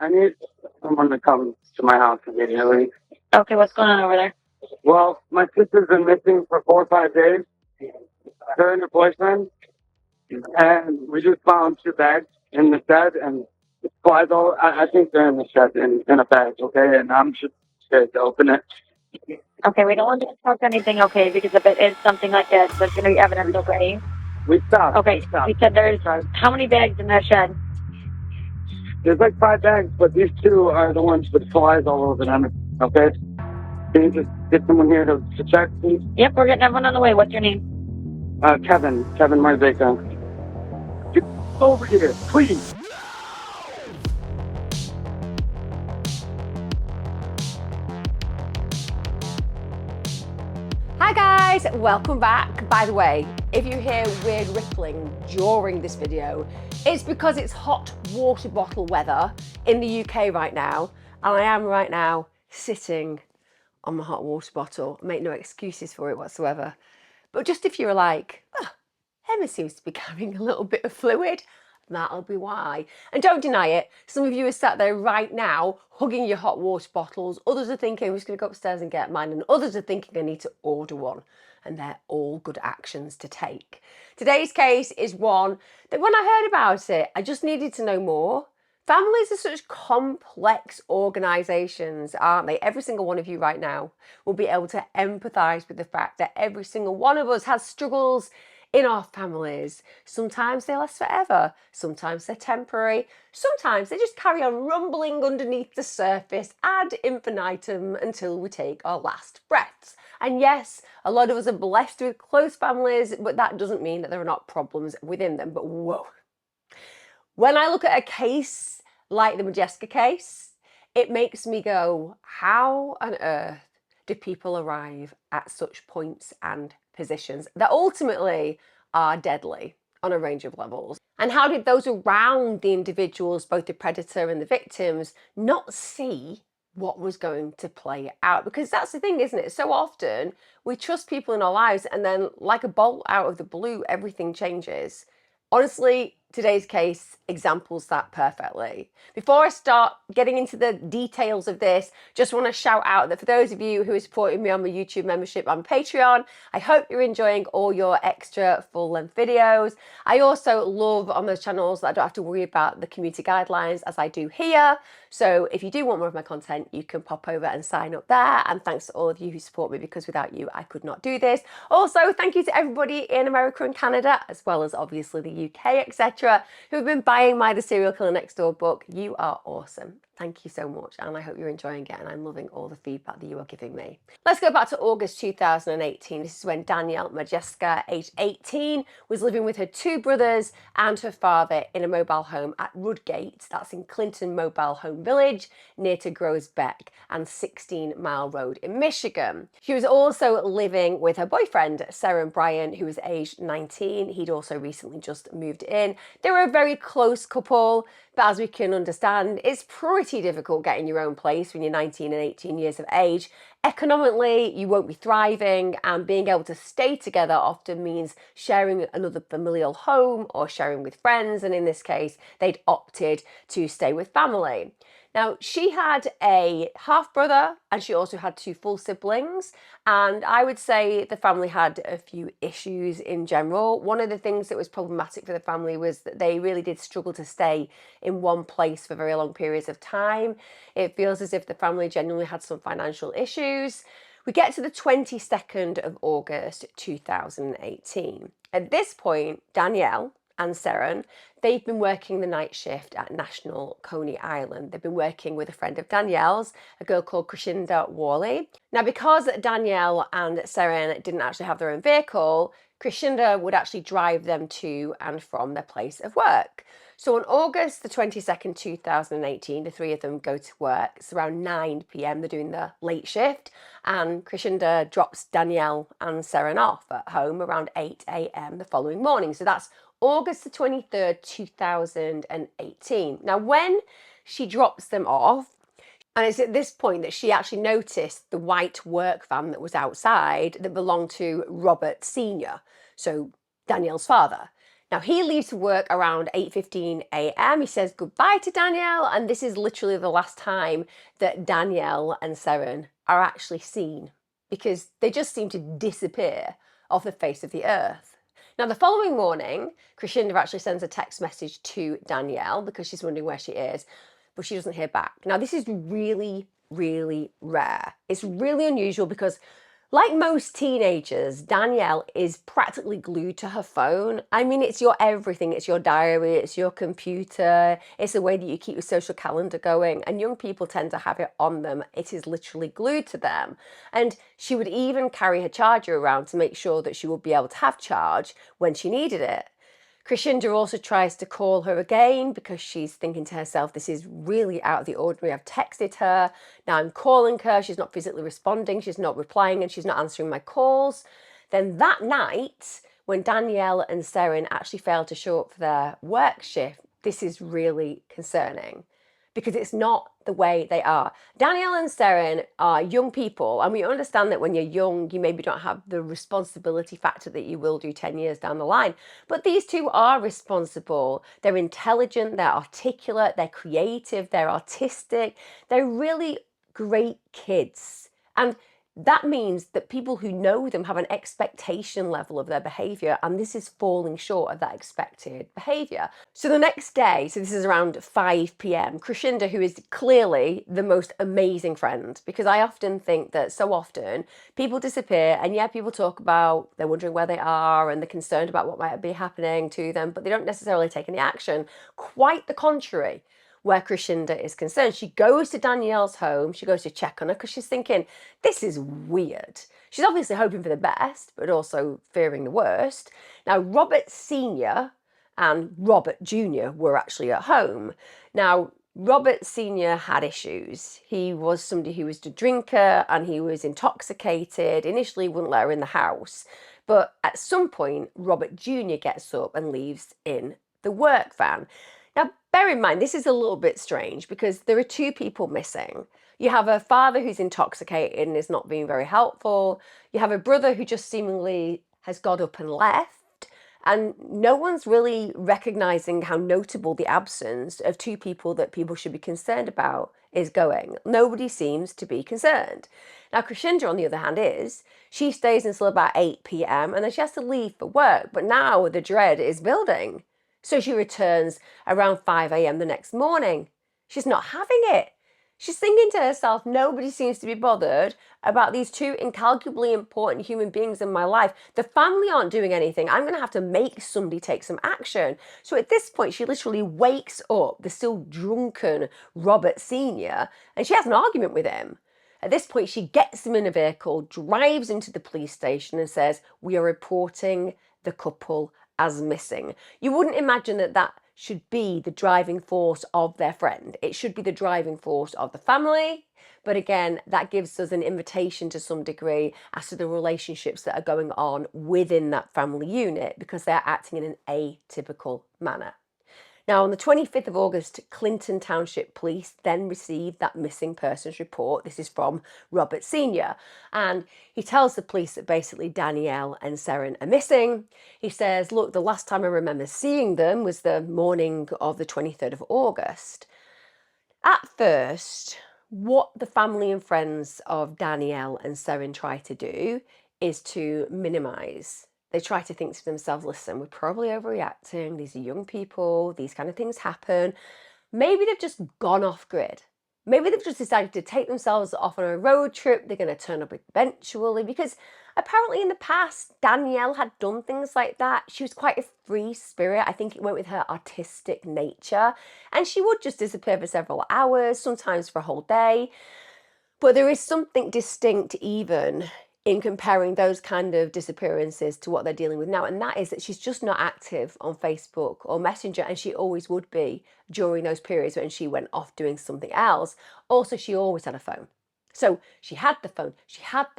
I need someone to come to my house immediately. Okay, what's going on over there? Well, my sister's been missing for 4 or 5 days. Her and her boyfriend. And we just found 2 bags in the shed and flies all. I think they're in the shed in a bag, okay? And I'm just scared to open it. Okay, we don't want to talk anything, okay, because if it is something like this, there's going to be evidence, okay? We stopped. Okay, We stopped. you said there's how many bags in that shed? There's like 5 bags, but these 2 are the ones with flies all over them, okay? Can you just get someone here to check, please? Yep, we're getting everyone on the way. What's your name? Kevin Marzejka. Get over here, please. Hi guys, welcome back. By the way, if you hear weird rippling during this video, it's because it's hot water bottle weather in the UK right now, and I am right now sitting on my hot water bottle. I make no excuses for it whatsoever. But just if you're like, oh, Emma seems to be carrying a little bit of fluid, that'll be why. And don't deny it, some of you are sat there right now hugging your hot water bottles. Others are thinking, I'm just going to go upstairs and get mine. And others are thinking, I need to order one. And they're all good actions to take. Today's case is one that when I heard about it, I just needed to know more. Families are such complex organisations, aren't they? Every single one of you right now will be able to empathise with the fact that every single one of us has struggles in our families. Sometimes they last forever, sometimes they're temporary, sometimes they just carry on rumbling underneath the surface ad infinitum until we take our last breaths. And yes, a lot of us are blessed with close families, but that doesn't mean that there are not problems within them. But whoa. When I look at a case like the Marzejka case, it makes me go, how on earth do people arrive at such points and positions that ultimately are deadly on a range of levels? And how did those around the individuals, both the predator and the victims, not see what was going to play out? Because that's the thing, isn't it? So often we trust people in our lives and then like a bolt out of the blue, everything changes. Honestly, today's case examples that perfectly. Before I start getting into the details of this, just want to shout out that for those of you who are supporting me on my YouTube membership on Patreon, I hope you're enjoying all your extra full-length videos. I also love on those channels that I don't have to worry about the community guidelines as I do here. So if you do want more of my content, you can pop over and sign up there. And thanks to all of you who support me, because without you, I could not do this. Also, thank you to everybody in America and Canada, as well as obviously the UK, etc., who have been buying my The Serial Killer Next Door book. You are awesome. Thank you so much, and I hope you're enjoying it, and I'm loving all the feedback that you are giving me. Let's go back to August 2018. This is when Danielle Marzejka, aged 18, was living with her 2 brothers and her father in a mobile home at Rudgate. That's in Clinton Mobile Home Village, near to Groves Beck and 16 Mile Road in Michigan. She was also living with her boyfriend, Seren Bryan, who was aged 19. He'd also recently just moved in. They were a very close couple, but as we can understand, it's pretty difficult getting your own place when you're 19 and 18 years of age. Economically, you won't be thriving, and being able to stay together often means sharing another familial home or sharing with friends, and in this case, they'd opted to stay with family. Now, she had a half-brother and she also had 2 full siblings, and I would say the family had a few issues in general. One of the things that was problematic for the family was that they really did struggle to stay in one place for very long periods of time. It feels as if the family genuinely had some financial issues. We get to the 22nd of August 2018. At this point, Danielle and Seren, they've been working the night shift at National Coney Island. They've been working with a friend of Danielle's, a girl called Crescinda Worley. Now, because Danielle and Seren didn't actually have their own vehicle, Crescinda would actually drive them to and from their place of work. So on August the 22nd, 2018, the 3 of them go to work. It's around 9 p.m. They're doing the late shift, and Crescinda drops Danielle and Seren off at home around 8 a.m. the following morning. So that's August the 23rd, 2018. Now, when she drops them off, and it's at this point that she actually noticed the white work van that was outside that belonged to Robert Sr., so Danielle's father. Now he leaves for work around 8:15 a.m. He says goodbye to Danielle, and this is literally the last time that Danielle and Seren are actually seen, because they just seem to disappear off the face of the earth. Now the following morning, Crescenda actually sends a text message to Danielle because she's wondering where she is, but she doesn't hear back. Now this is really, really rare. It's really unusual because, like most teenagers, Danielle is practically glued to her phone. I mean, it's your everything. It's your diary, it's your computer, it's the way that you keep your social calendar going. And young people tend to have it on them. It is literally glued to them. And she would even carry her charger around to make sure that she would be able to have charge when she needed it. Crescenda also tries to call her again because she's thinking to herself, this is really out of the ordinary. I've texted her, now I'm calling her, she's not physically responding, she's not replying, and she's not answering my calls. Then that night, when Danielle and Seren actually fail to show up for their work shift, this is really concerning because it's not the way they are. Danielle and Seren are young people, and we understand that when you're young, you maybe don't have the responsibility factor that you will do 10 years down the line. But these two are responsible. They're intelligent, they're articulate, they're creative, they're artistic. They're really great kids. And that means that people who know them have an expectation level of their behaviour, and this is falling short of that expected behaviour. So the next day, so this is around 5 p.m, Crescenda, who is clearly the most amazing friend, because I often think that so often people disappear, and yeah, people talk about they're wondering where they are and they're concerned about what might be happening to them, but they don't necessarily take any action. Quite the contrary. Where Crescenda is concerned, she goes to Danielle's home, she goes to check on her because she's thinking, this is weird. She's obviously hoping for the best, but also fearing the worst. Now, Robert Sr. and Robert Jr. were actually at home. Now, Robert Sr. had issues. He was somebody who was a drinker and he was intoxicated. Initially, wouldn't let her in the house. But at some point, Robert Jr. gets up and leaves in the work van. Now, bear in mind, this is a little bit strange because there are two people missing. You have a father who's intoxicated and is not being very helpful. You have a brother who just seemingly has got up and left. And no one's really recognizing how notable the absence of two people that people should be concerned about is going. Nobody seems to be concerned. Now, Crescenda, on the other hand, she stays until about 8 p.m. and then she has to leave for work. But now the dread is building. So she returns around 5 a.m. the next morning. She's not having it. She's thinking to herself, nobody seems to be bothered about these two incalculably important human beings in my life. The family aren't doing anything. I'm going to have to make somebody take some action. So at this point, she literally wakes up the still drunken Robert Sr. and she has an argument with him. At this point, she gets him in a vehicle, drives into the police station and says, we are reporting the couple as missing. You wouldn't imagine that that should be the driving force of their friend. It should be the driving force of the family. But again, that gives us an invitation to some degree as to the relationships that are going on within that family unit because they're acting in an atypical manner. Now, on the 25th of August, Clinton Township Police then received that missing persons report. This is from Robert Sr. And he tells the police that basically Danielle and Seren are missing. He says, look, the last time I remember seeing them was the morning of the 23rd of August. At first, what the family and friends of Danielle and Seren try to do is to minimise. They try to think to themselves, listen, we're probably overreacting. These are young people. These kind of things happen. Maybe they've just gone off grid. Maybe they've just decided to take themselves off on a road trip. They're going to turn up eventually because apparently in the past, Danielle had done things like that. She was quite a free spirit. I think it went with her artistic nature. And she would just disappear for several hours, sometimes for a whole day. But there is something distinct even in comparing those kind of disappearances to what they're dealing with now. And that is that she's just not active on Facebook or Messenger, and she always would be during those periods when she went off doing something else. Also, she always had a phone. So she had the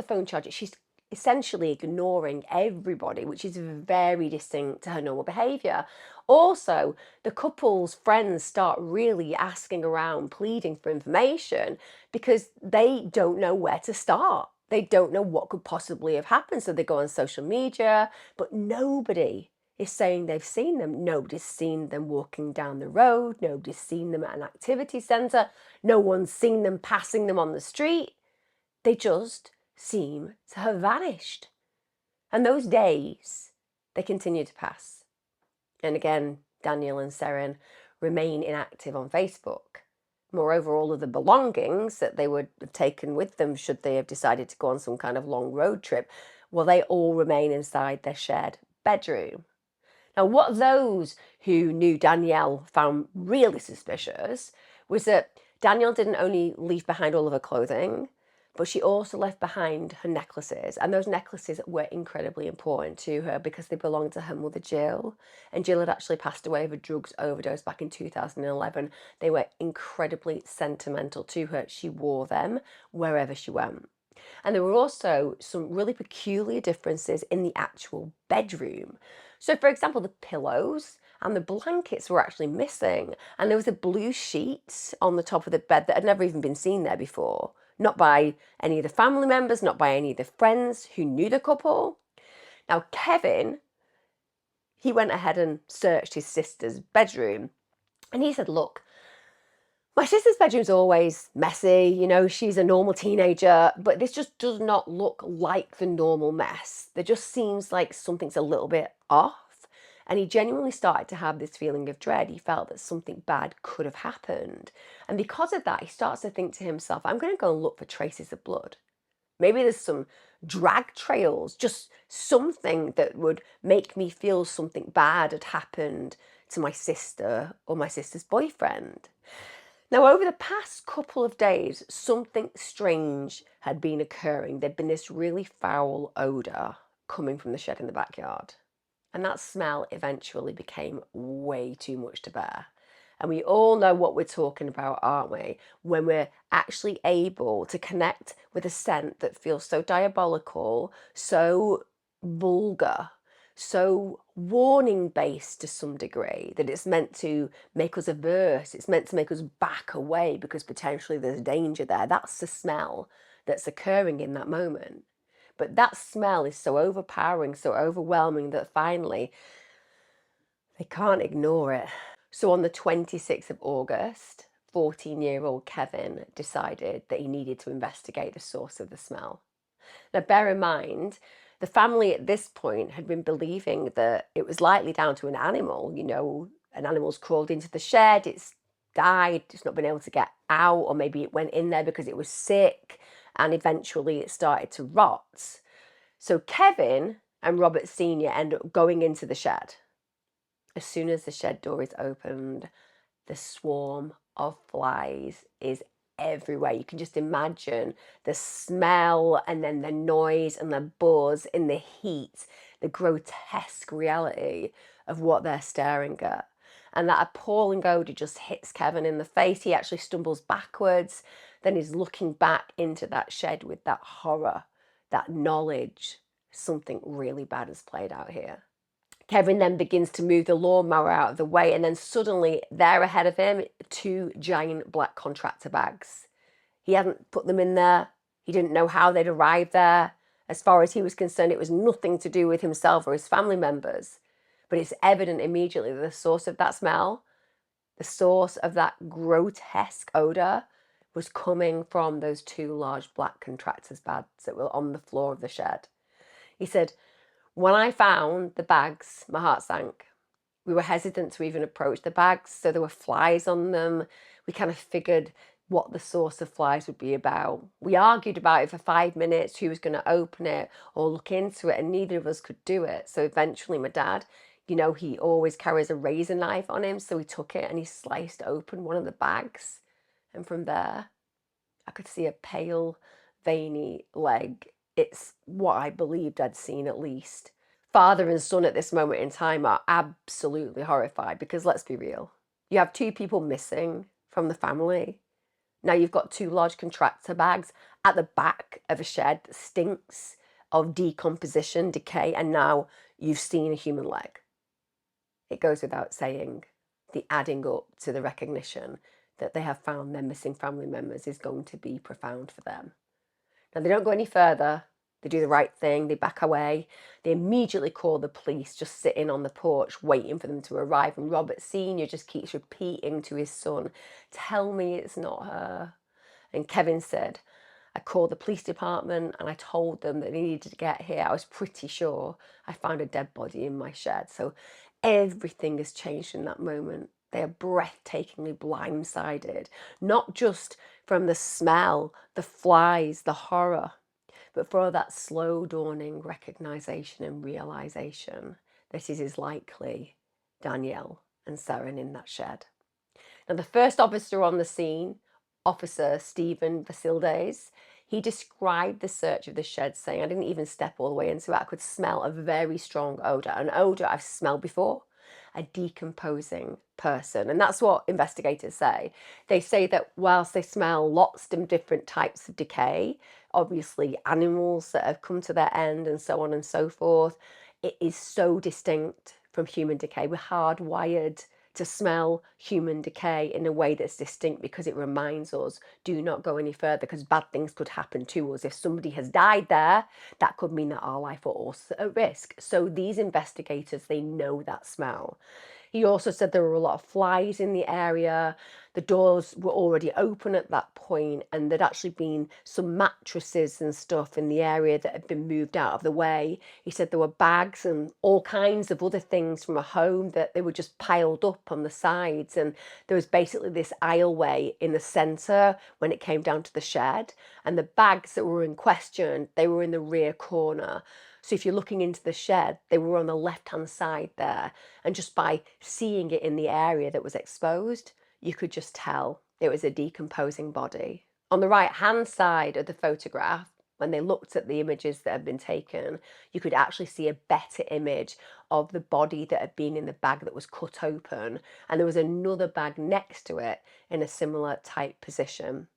phone charger. She's essentially ignoring everybody, which is very distinct to her normal behaviour. Also, the couple's friends start really asking around, pleading for information because they don't know where to start. They don't know what could possibly have happened. So they go on social media, but nobody is saying they've seen them. Nobody's seen them walking down the road. Nobody's seen them at an activity centre. No one's seen them passing them on the street. They just seem to have vanished. And those days, they continue to pass. And again, Danielle and Seren remain inactive on Facebook. Moreover, all of the belongings that they would have taken with them should they have decided to go on some kind of long road trip, well, they all remain inside their shared bedroom. Now, what those who knew Danielle found really suspicious was that Danielle didn't only leave behind all of her clothing, but she also left behind her necklaces. And those necklaces were incredibly important to her because they belonged to her mother, Jill. And Jill had actually passed away of a drugs overdose back in 2011. They were incredibly sentimental to her. She wore them wherever she went. And there were also some really peculiar differences in the actual bedroom. So, for example, the pillows and the blankets were actually missing. And there was a blue sheet on the top of the bed that had never even been seen there before. Not by any of the family members, not by any of the friends who knew the couple. Now, Kevin, he went ahead and searched his sister's bedroom. And he said, look, my sister's bedroom's always messy, you know, she's a normal teenager, but this just does not look like the normal mess. There just seems like something's a little bit off. And he genuinely started to have this feeling of dread. He felt that something bad could have happened. And because of that, he starts to think to himself, I'm going to go and look for traces of blood. Maybe there's some drag trails, just something that would make me feel something bad had happened to my sister or my sister's boyfriend. Now, over the past couple of days, something strange had been occurring. There'd been this really foul odour coming from the shed in the backyard. And that smell eventually became way too much to bear. And we all know what we're talking about, aren't we? When we're actually able to connect with a scent that feels so diabolical, so vulgar, so warning based to some degree, that it's meant to make us averse, it's meant to make us back away because potentially there's danger there. That's the smell that's occurring in that moment. But that smell is so overpowering, so overwhelming that finally they can't ignore it. So on the 26th of August, 14-year-old Kevin decided that he needed to investigate the source of the smell. Now, bear in mind, the family at this point had been believing that it was likely down to an animal. You know, an animal's crawled into the shed, it's died, it's not been able to get out, or maybe it went in there because it was sick and eventually it started to rot. So Kevin and Robert Sr. end up going into the shed. As soon as the shed door is opened, the swarm of flies is everywhere. You can just imagine the smell and then the noise and the buzz in the heat, the grotesque reality of what they're staring at. And that appalling odour just hits Kevin in the face. He actually stumbles backwards. Then he's looking back into that shed with that horror, that knowledge. Something really bad has played out here. Kevin then begins to move the lawnmower out of the way, and then suddenly there ahead of him, 2 giant black contractor bags. He hadn't put them in there. He didn't know how they'd arrived there. As far as he was concerned, it was nothing to do with himself or his family members. But it's evident immediately that the source of that smell, the source of that grotesque odour, was coming from those 2 large black contractor's bags that were on the floor of the shed. He said, when I found the bags, my heart sank. We were hesitant to even approach the bags, so there were flies on them. We kind of figured what the source of flies would be about. We argued about it for 5 minutes, who was going to open it or look into it, and neither of us could do it. So eventually my dad, you know, he always carries a razor knife on him, so he took it and he sliced open one of the bags. And from there, I could see a pale, veiny leg. It's what I believed I'd seen at least. Father and son at this moment in time are absolutely horrified because let's be real. You have 2 people missing from the family. Now you've got 2 large contractor bags at the back of a shed that stinks of decomposition, decay, and now you've seen a human leg. It goes without saying, the adding up to the recognition that they have found their missing family members is going to be profound for them. Now, they don't go any further. They do the right thing, they back away. They immediately call the police, just sitting on the porch waiting for them to arrive. And Robert Sr. just keeps repeating to his son, tell me it's not her. And Kevin said, I called the police department and I told them that they needed to get here. I was pretty sure I found a dead body in my shed. So everything has changed in that moment. They are breathtakingly blindsided, not just from the smell, the flies, the horror, but for that slow dawning recognition and realization that it is likely Danielle and Seren in that shed. Now, the first officer on the scene, Officer Stephen Vasildes, he described the search of the shed, saying, I didn't even step all the way into it. I could smell a very strong odour, an odour I've smelled before, a decomposing person. And that's what investigators say. They say that whilst they smell lots of different types of decay, obviously animals that have come to their end and so on and so forth, it is so distinct from human decay. We're hardwired to smell human decay in a way that's distinct because it reminds us, do not go any further because bad things could happen to us. If somebody has died there, that could mean that our life are also at risk. So these investigators, they know that smell. He also said there were a lot of flies in the area. The doors were already open at that point, and there'd actually been some mattresses and stuff in the area that had been moved out of the way. He said there were bags and all kinds of other things from a home that they were just piled up on the sides. And there was basically this aisleway in the centre when it came down to the shed. And the bags that were in question, they were in the rear corner. So if you're looking into the shed, they were on the left-hand side there. And just by seeing it in the area that was exposed, you could just tell it was a decomposing body. On the right-hand side of the photograph, when they looked at the images that had been taken, you could actually see a better image of the body that had been in the bag that was cut open. And there was another bag next to it in a similar type position.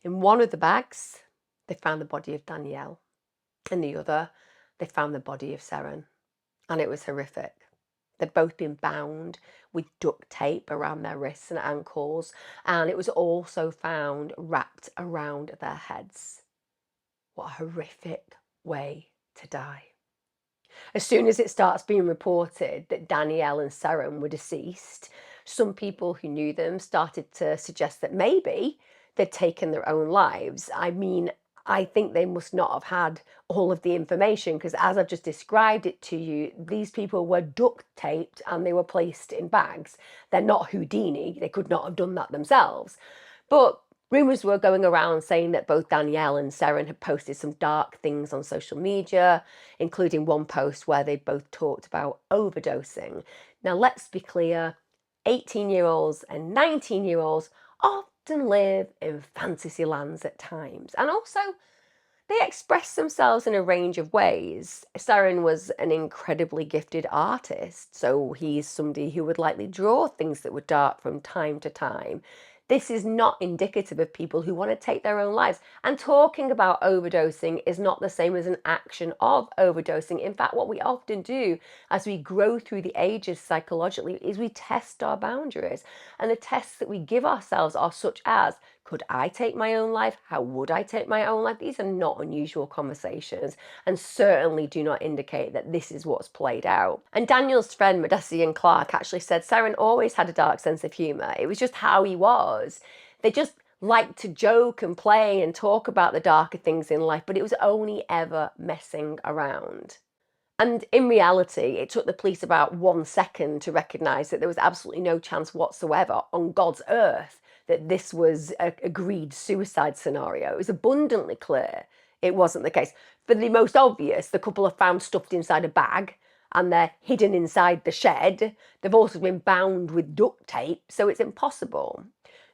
In one of the bags, they found the body of Danielle. In the other, they found the body of Seren, and it was horrific. They'd both been bound with duct tape around their wrists and ankles, and it was also found wrapped around their heads. What a horrific way to die. As soon as it starts being reported that Danielle and Seren were deceased, some people who knew them started to suggest that maybe they'd taken their own lives. I mean, I think they must not have had all of the information because as I've just described it to you, these people were duct taped and they were placed in bags. They're not Houdini. They could not have done that themselves. But rumours were going around saying that both Danielle and Seren had posted some dark things on social media, including one post where they both talked about overdosing. Now, let's be clear, 18-year-olds and 19-year-olds often live in fantasy lands at times. And also, they express themselves in a range of ways. Seren was an incredibly gifted artist, so he's somebody who would likely draw things that were dark from time to time. This is not indicative of people who want to take their own lives. And talking about overdosing is not the same as an action of overdosing. In fact, what we often do as we grow through the ages psychologically is we test our boundaries. And the tests that we give ourselves are such as, could I take my own life? How would I take my own life? These are not unusual conversations and certainly do not indicate that this is what's played out. And Daniel's friend, Madessian Clark, actually said Seren always had a dark sense of humour. It was just how he was. They just liked to joke and play and talk about the darker things in life, but it was only ever messing around. And in reality, it took the police about 1 second to recognise that there was absolutely no chance whatsoever on God's earth that this was an agreed suicide scenario. It was abundantly clear it wasn't the case. For the most obvious, the couple are found stuffed inside a bag and they're hidden inside the shed. They've also been bound with duct tape, so it's impossible.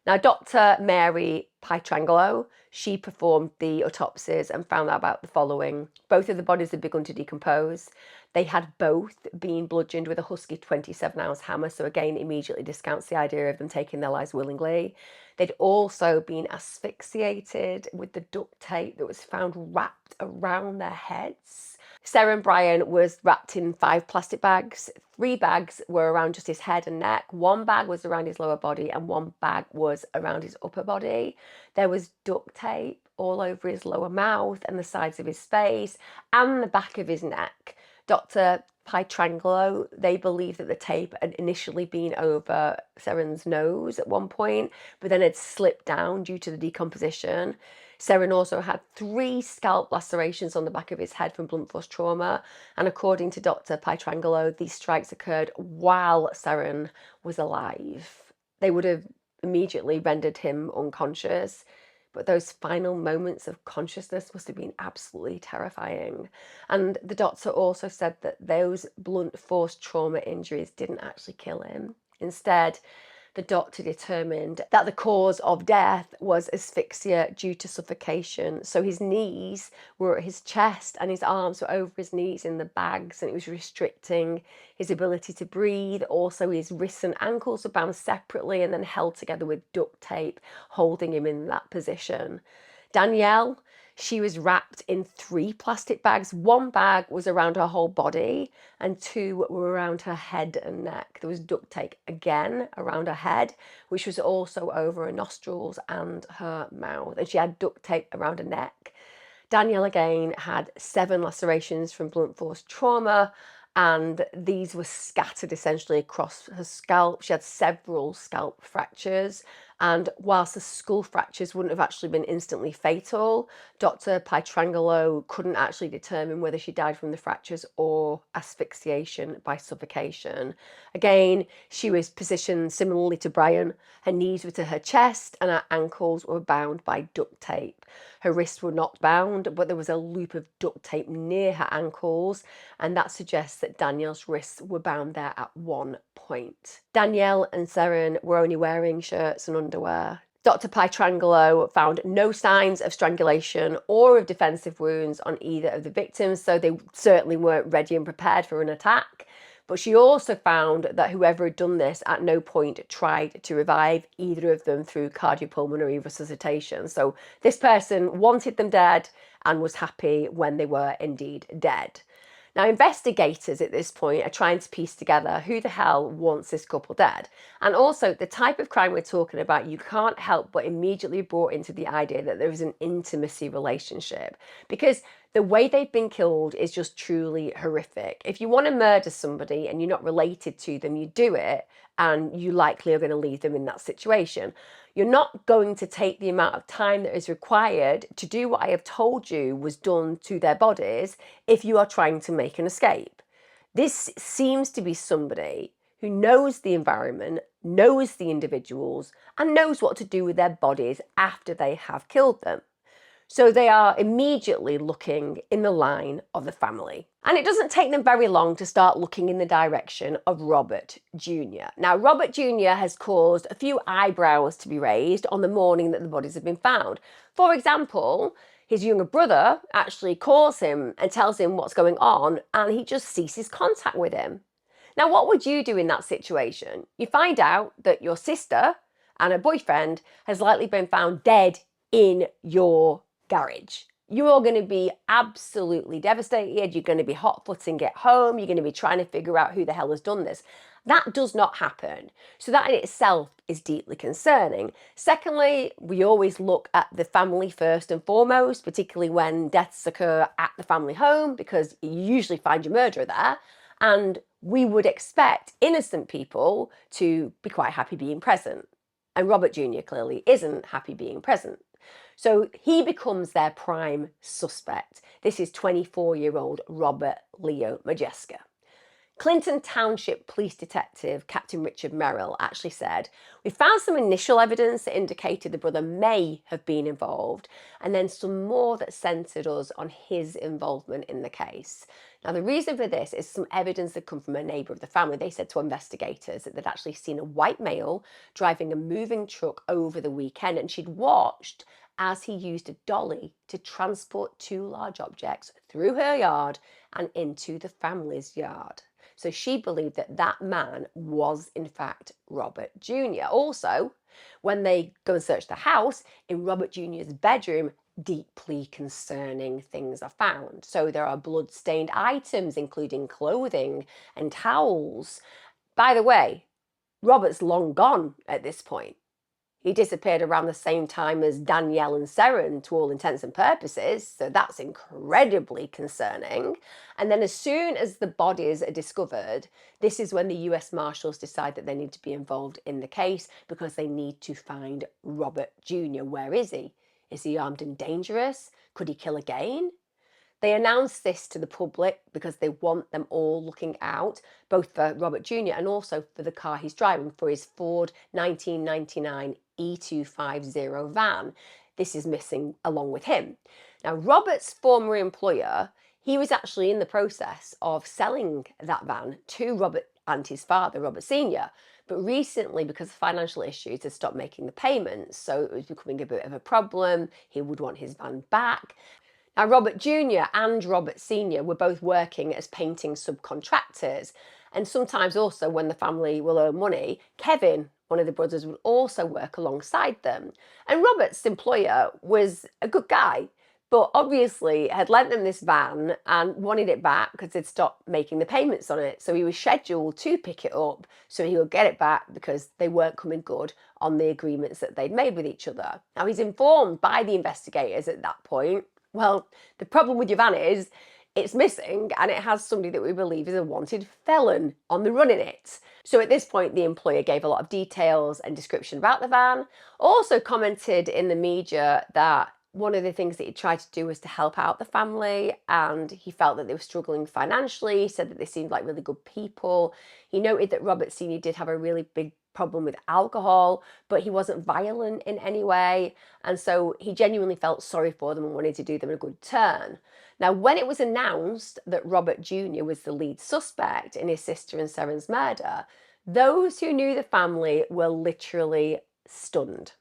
Now, Dr. Mary Pietrangelo, she performed the autopsies and found out about the following. Both of the bodies had begun to decompose. They had both been bludgeoned with a Husky 27-ounce hammer, so again, immediately discounts the idea of them taking their lives willingly. They'd also been asphyxiated with the duct tape that was found wrapped around their heads. Seren Bryan was wrapped in 5 plastic bags. 3 bags were around just his head and neck. 1 bag was around his lower body and 1 bag was around his upper body. There was duct tape all over his lower mouth and the sides of his face and the back of his neck. Dr. Pietrangelo, they believe that the tape had initially been over Seren's nose at one point, but then had slipped down due to the decomposition. Seren also had 3 scalp lacerations on the back of his head from blunt force trauma, and according to Dr. Pietrangelo, these strikes occurred while Seren was alive. They would have immediately rendered him unconscious, but those final moments of consciousness must have been absolutely terrifying. And the doctor also said that those blunt force trauma injuries didn't actually kill him. Instead, the doctor determined that the cause of death was asphyxia due to suffocation. So his knees were at his chest and his arms were over his knees in the bags, and it was restricting his ability to breathe. Also, his wrists and ankles were bound separately and then held together with duct tape, holding him in that position. Danielle, she was wrapped in 3 plastic bags. 1 bag was around her whole body and 2 were around her head and neck. There was duct tape again around her head, which was also over her nostrils and her mouth. And she had duct tape around her neck. Danielle again had 7 lacerations from blunt force trauma, and these were scattered essentially across her scalp. She had several scalp fractures, and whilst the skull fractures wouldn't have actually been instantly fatal, Dr. Pietrangelo couldn't actually determine whether she died from the fractures or asphyxiation by suffocation. Again, she was positioned similarly to Bryan. Her knees were to her chest and her ankles were bound by duct tape. Her wrists were not bound, but there was a loop of duct tape near her ankles, and that suggests that Danielle's wrists were bound there at one point. Danielle and Seren were only wearing shirts and underwear. Dr. Pietrangelo found no signs of strangulation or of defensive wounds on either of the victims, so they certainly weren't ready and prepared for an attack. But she also found that whoever had done this at no point tried to revive either of them through cardiopulmonary resuscitation. So this person wanted them dead and was happy when they were indeed dead. Now, investigators at this point are trying to piece together who the hell wants this couple dead. And also, the type of crime we're talking about, you can't help but immediately be brought into the idea that there is an intimacy relationship, because the way they've been killed is just truly horrific. If you want to murder somebody and you're not related to them, you do it, and you likely are going to leave them in that situation. You're not going to take the amount of time that is required to do what I have told you was done to their bodies if you are trying to make an escape. This seems to be somebody who knows the environment, knows the individuals, and knows what to do with their bodies after they have killed them. So they are immediately looking in the line of the family. And it doesn't take them very long to start looking in the direction of Robert Jr. Now, Robert Jr. has caused a few eyebrows to be raised on the morning that the bodies have been found. For example, his younger brother actually calls him and tells him what's going on, and he just ceases contact with him. Now, what would you do in that situation? You find out that your sister and her boyfriend has likely been found dead in your garage. You're going to be absolutely devastated. You're going to be hot-footing it home. You're going to be trying to figure out who the hell has done this. That does not happen. So that in itself is deeply concerning. Secondly, we always look at the family first and foremost, particularly when deaths occur at the family home, because you usually find your murderer there. And we would expect innocent people to be quite happy being present. And Robert Jr. clearly isn't happy being present. So he becomes their prime suspect. This is 24-year-old Robert Leo Marzejka. Clinton Township Police Detective Captain Richard Merrill actually said, "We found some initial evidence that indicated the brother may have been involved, and then some more that centred us on his involvement in the case." Now, the reason for this is some evidence that come from a neighbour of the family. They said to investigators that they'd actually seen a white male driving a moving truck over the weekend, and she'd watched as he used a dolly to transport 2 large objects through her yard and into the family's yard. So she believed that that man was in fact Robert Jr. Also, when they go and search the house, in Robert Jr.'s bedroom, deeply concerning things are found. So there are blood-stained items, including clothing and towels. By the way, Robert's long gone at this point. He disappeared around the same time as Danielle and Seren, to all intents and purposes, so that's incredibly concerning. And then as soon as the bodies are discovered, this is when the US Marshals decide that they need to be involved in the case because they need to find Robert Jr. Where is he? Is he armed and dangerous? Could he kill again? They announced this to the public because they want them all looking out, both for Robert Jr. and also for the car he's driving, for his Ford 1999 E250 van. This is missing along with him. Now, Robert's former employer, he was actually in the process of selling that van to Robert and his father, Robert Sr. But recently, because of financial issues, had stopped making the payments, so it was becoming a bit of a problem. He would want his van back. Now, Robert Jr. and Robert Sr. were both working as painting subcontractors. And sometimes also when the family will owe money, Kevin, one of the brothers, would also work alongside them. And Robert's employer was a good guy, but obviously had lent them this van and wanted it back because they'd stopped making the payments on it. So he was scheduled to pick it up so he would get it back because they weren't coming good on the agreements that they'd made with each other. Now, he's informed by the investigators at that point, well, the problem with your van is it's missing and it has somebody that we believe is a wanted felon on the run in it. So at this point, the employer gave a lot of details and description about the van. Also commented in the media that one of the things that he tried to do was to help out the family, and he felt that they were struggling financially. He said that they seemed like really good people. He noted that Robert Sr. did have a really big problem with alcohol, but he wasn't violent in any way. And so he genuinely felt sorry for them and wanted to do them a good turn. Now, when it was announced that Robert Jr. was the lead suspect in his sister and Seren's murder, those who knew the family were literally stunned.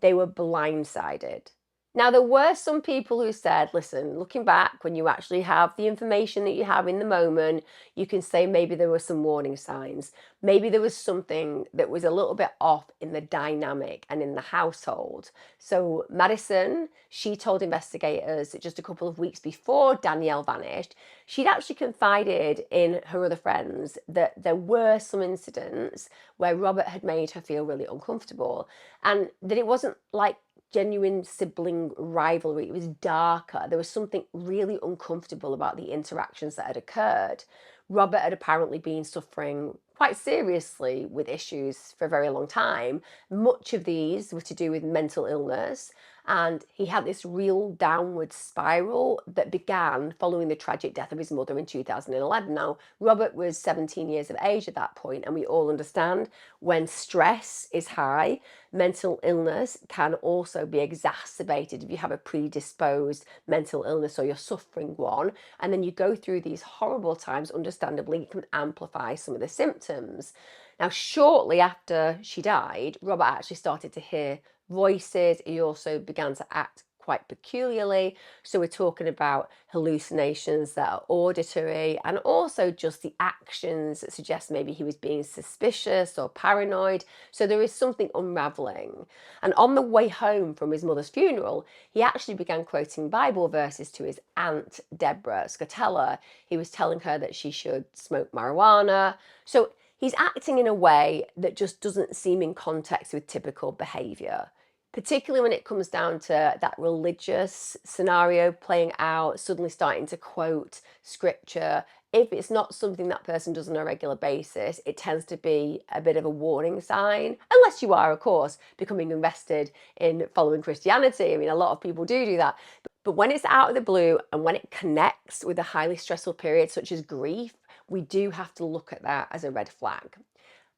They were blindsided. Now, there were some people who said, listen, looking back, when you actually have the information that you have in the moment, you can say maybe there were some warning signs. Maybe there was something that was a little bit off in the dynamic and in the household. So Madison, she told investigators that just a couple of weeks before Danielle vanished, she'd actually confided in her other friends that there were some incidents where Robert had made her feel really uncomfortable, and that it wasn't like genuine sibling rivalry. It was darker. There was something really uncomfortable about the interactions that had occurred. Robert had apparently been suffering quite seriously with issues for a very long time. Much of these were to do with mental illness, and he had this real downward spiral that began following the tragic death of his mother in 2011. Now, Robert was 17 years of age at that point, and we all understand when stress is high, mental illness can also be exacerbated if you have a predisposed mental illness or you're suffering one. And then you go through these horrible times, understandably, it can amplify some of the symptoms. Now, shortly after she died, Robert actually started to hear voices. He also began to act quite peculiarly. So we're talking about hallucinations that are auditory, and also just the actions that suggest maybe he was being suspicious or paranoid. So there is something unraveling. And on the way home from his mother's funeral, he actually began quoting Bible verses to his aunt, Deborah Scotella. He was telling her that she should smoke marijuana. So he's acting in a way that just doesn't seem in context with typical behavior, particularly when it comes down to that religious scenario playing out, suddenly starting to quote scripture. If it's not something that person does on a regular basis, it tends to be a bit of a warning sign, unless you are, of course, becoming invested in following Christianity. I mean, a lot of people do that. But when it's out of the blue and when it connects with a highly stressful period such as grief, we do have to look at that as a red flag.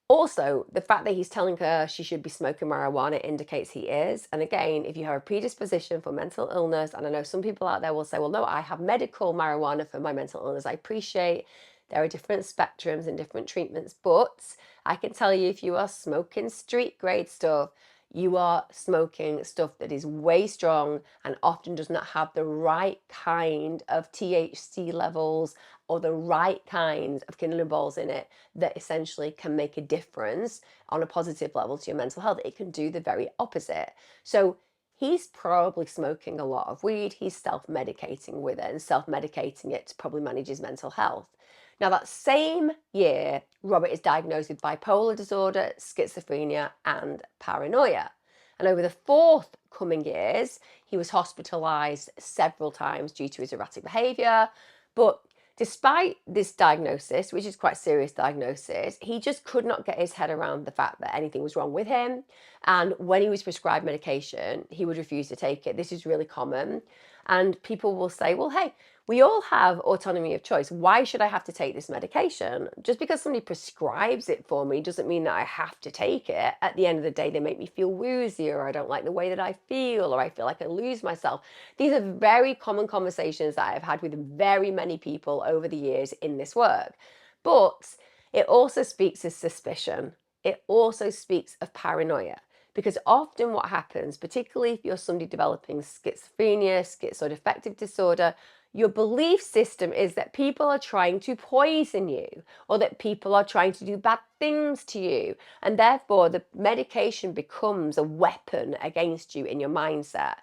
Also, the fact that he's telling her she should be smoking marijuana indicates he is. And again, if you have a predisposition for mental illness, and I know some people out there will say, well, no, I have medical marijuana for my mental illness. I appreciate there are different spectrums and different treatments, but I can tell you, if you are smoking street grade stuff, you are smoking stuff that is way strong and often does not have the right kind of THC levels or the right kinds of cannabinoids in it that essentially can make a difference on a positive level to your mental health. It can do the very opposite. So he's probably smoking a lot of weed. He's self-medicating with it, and self-medicating it to probably manage his mental health. Now, that same year, Robert is diagnosed with bipolar disorder, schizophrenia, and paranoia. And over the forthcoming years, he was hospitalized several times due to his erratic behavior. But despite this diagnosis, which is quite a serious diagnosis, he just could not get his head around the fact that anything was wrong with him. And when he was prescribed medication, he would refuse to take it. This is really common. And people will say, well, hey, we all have autonomy of choice. Why should I have to take this medication? Just because somebody prescribes it for me doesn't mean that I have to take it. At the end of the day, they make me feel woozy, or I don't like the way that I feel, or I feel like I lose myself. These are very common conversations that I've had with very many people over the years in this work. But it also speaks of suspicion. It also speaks of paranoia. Because often what happens, particularly if you're somebody developing schizophrenia, schizoaffective disorder, your belief system is that people are trying to poison you, or that people are trying to do bad things to you. And therefore, the medication becomes a weapon against you in your mindset.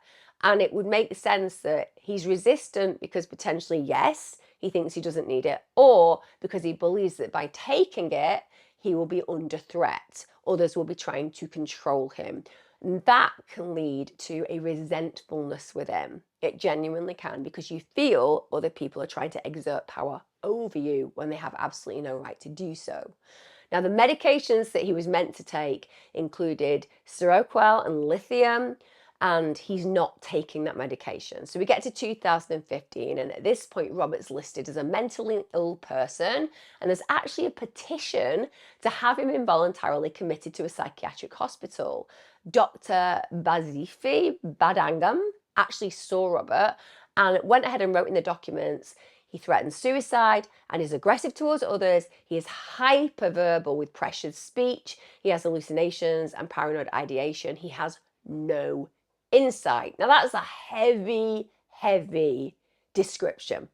And it would make sense that he's resistant because potentially, yes, he thinks he doesn't need it, or because he believes that by taking it, he will be under threat. Others will be trying to control him. And that can lead to a resentfulness with him. It genuinely can, because you feel other people are trying to exert power over you when they have absolutely no right to do so. Now, the medications that he was meant to take included Seroquel and lithium, and he's not taking that medication. So we get to 2015, and at this point, Robert's listed as a mentally ill person, and there's actually a petition to have him involuntarily committed to a psychiatric hospital. Dr. Bazifi Badangam actually saw Robert and went ahead and wrote in the documents, he threatens suicide and is aggressive towards others. He is hyperverbal with pressured speech. He has hallucinations and paranoid ideation. He has no insight. Now, that's a heavy, heavy description.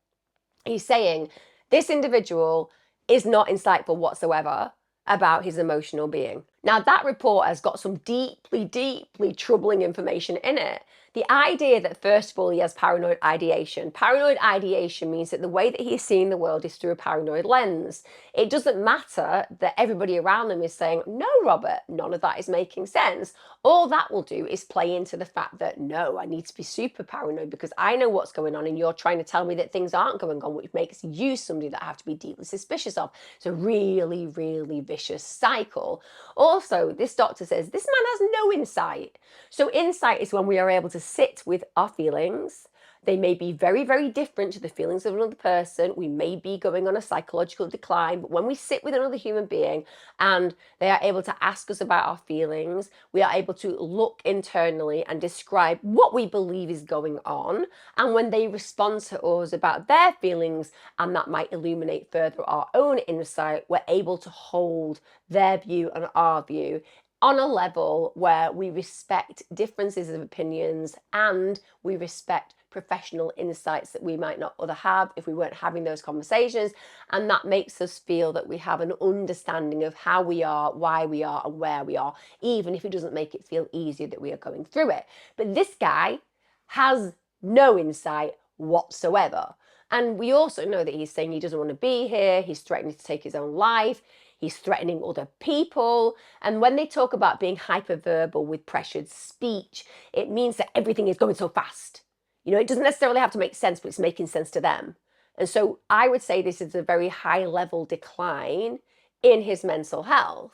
He's saying this individual is not insightful whatsoever about his emotional being. Now, that report has got some deeply, deeply troubling information in it. The idea that, first of all, he has paranoid ideation. Paranoid ideation means that the way that he's seeing the world is through a paranoid lens. It doesn't matter that everybody around him is saying, no, Robert, none of that is making sense. All that will do is play into the fact that, no, I need to be super paranoid because I know what's going on and you're trying to tell me that things aren't going on, which makes you somebody that I have to be deeply suspicious of. It's a really, really vicious cycle. Also, this doctor says this man has no insight. So insight is when we are able to sit with our feelings. They may be very, very different to the feelings of another person. We may be going on a psychological decline, but when we sit with another human being and they are able to ask us about our feelings, we are able to look internally and describe what we believe is going on. And when they respond to us about their feelings, and that might illuminate further our own insight, we're able to hold their view and our view on a level where we respect differences of opinions and we respect professional insights that we might not other have if we weren't having those conversations. And that makes us feel that we have an understanding of how we are, why we are, and where we are, even if it doesn't make it feel easier that we are going through it. But this guy has no insight whatsoever. And we also know that he's saying he doesn't want to be here. He's threatening to take his own life. He's threatening other people. And when they talk about being hyperverbal with pressured speech, it means that everything is going so fast. You know, it doesn't necessarily have to make sense, but it's making sense to them. And so I would say this is a very high level decline in his mental health.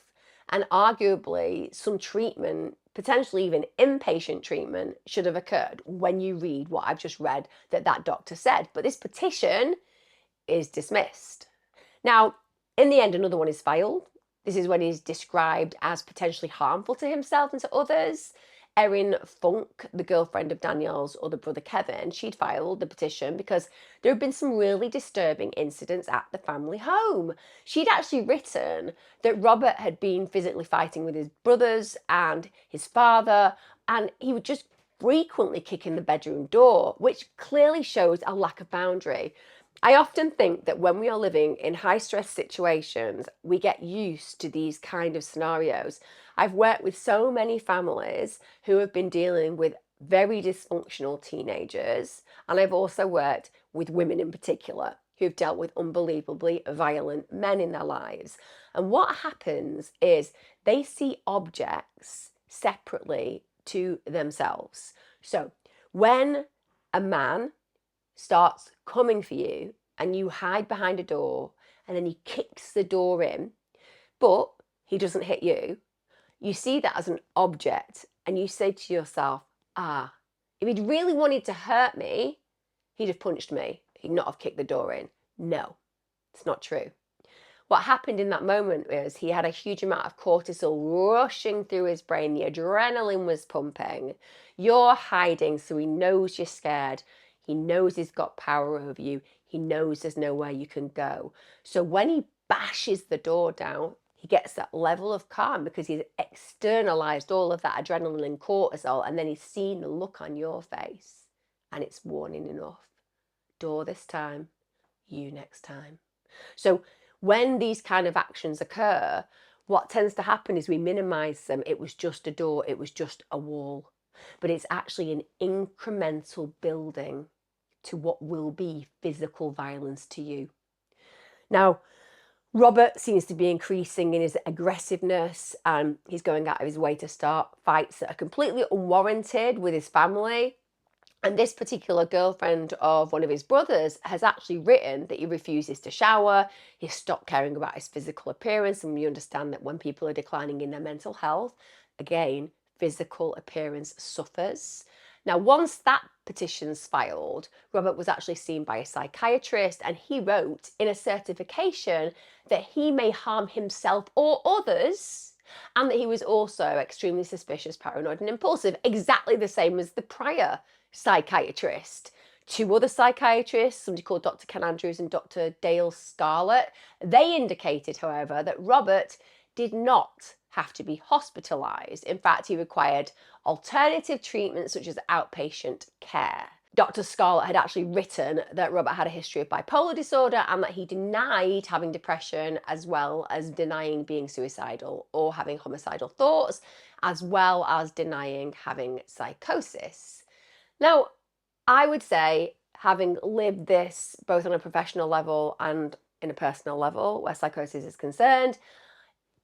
And arguably some treatment, potentially even inpatient treatment, should have occurred when you read what I've just read that doctor said. But this petition is dismissed. Now, in the end, another one is filed. This is when he's described as potentially harmful to himself and to others. Erin Funk, the girlfriend of Danielle's other brother Kevin, she'd filed the petition because there had been some really disturbing incidents at the family home. She'd actually written that Robert had been physically fighting with his brothers and his father, and he would just frequently kick in the bedroom door, which clearly shows a lack of boundary. I often think that when we are living in high stress situations, we get used to these kind of scenarios. I've worked with so many families who have been dealing with very dysfunctional teenagers, and I've also worked with women in particular who've dealt with unbelievably violent men in their lives. And what happens is they see objects separately to themselves. So when a man starts coming for you and you hide behind a door and then he kicks the door in, but he doesn't hit you, you see that as an object and you say to yourself, if he'd really wanted to hurt me, he'd have punched me. He'd not have kicked the door in. No, it's not true. What happened in that moment was he had a huge amount of cortisol rushing through his brain. The adrenaline was pumping. You're hiding, so he knows you're scared. He knows he's got power over you. He knows there's nowhere you can go. So when he bashes the door down, he gets that level of calm because he's externalized all of that adrenaline and cortisol, and then he's seen the look on your face, and it's warning enough. Door this time, you next time. So when these kind of actions occur, what tends to happen is we minimize them. It was just a door, it was just a wall. But it's actually an incremental building to what will be physical violence to you. Now, Robert seems to be increasing in his aggressiveness, and he's going out of his way to start fights that are completely unwarranted with his family. And this particular girlfriend of one of his brothers has actually written that he refuses to shower, he's stopped caring about his physical appearance, and we understand that when people are declining in their mental health, again, physical appearance suffers. Now, once that petition's filed, Robert was actually seen by a psychiatrist, and he wrote in a certification that he may harm himself or others, and that he was also extremely suspicious, paranoid, and impulsive, exactly the same as the prior psychiatrist. Two other psychiatrists, somebody called Dr. Ken Andrews and Dr. Dale Scarlett, they indicated, however, that Robert did not have to be hospitalized. In fact, he required alternative treatments such as outpatient care. Dr. Scarlett had actually written that Robert had a history of bipolar disorder and that he denied having depression, as well as denying being suicidal or having homicidal thoughts, as well as denying having psychosis. Now, I would say, having lived this both on a professional level and in a personal level where psychosis is concerned,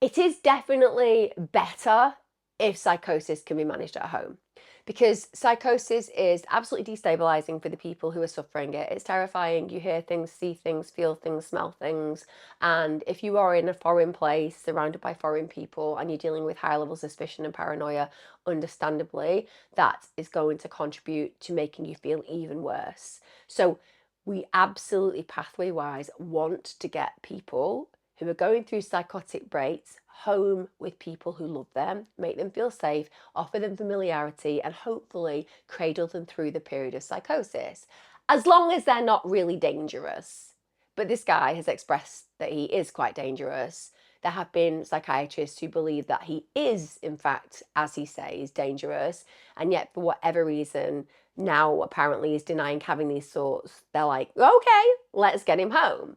it is definitely better if psychosis can be managed at home, because psychosis is absolutely destabilizing for the people who are suffering it. It's terrifying. You hear things, see things, feel things, smell things. And if you are in a foreign place surrounded by foreign people and you're dealing with high levels of suspicion and paranoia, understandably, that is going to contribute to making you feel even worse. So we absolutely, pathway-wise, want to get people who are going through psychotic breaks home with people who love them, make them feel safe, offer them familiarity, and hopefully cradle them through the period of psychosis, as long as they're not really dangerous. But this guy has expressed that he is quite dangerous. There have been psychiatrists who believe that he is, in fact, as he says, dangerous, and yet for whatever reason, now apparently he's denying having these thoughts. They're like, okay, let's get him home.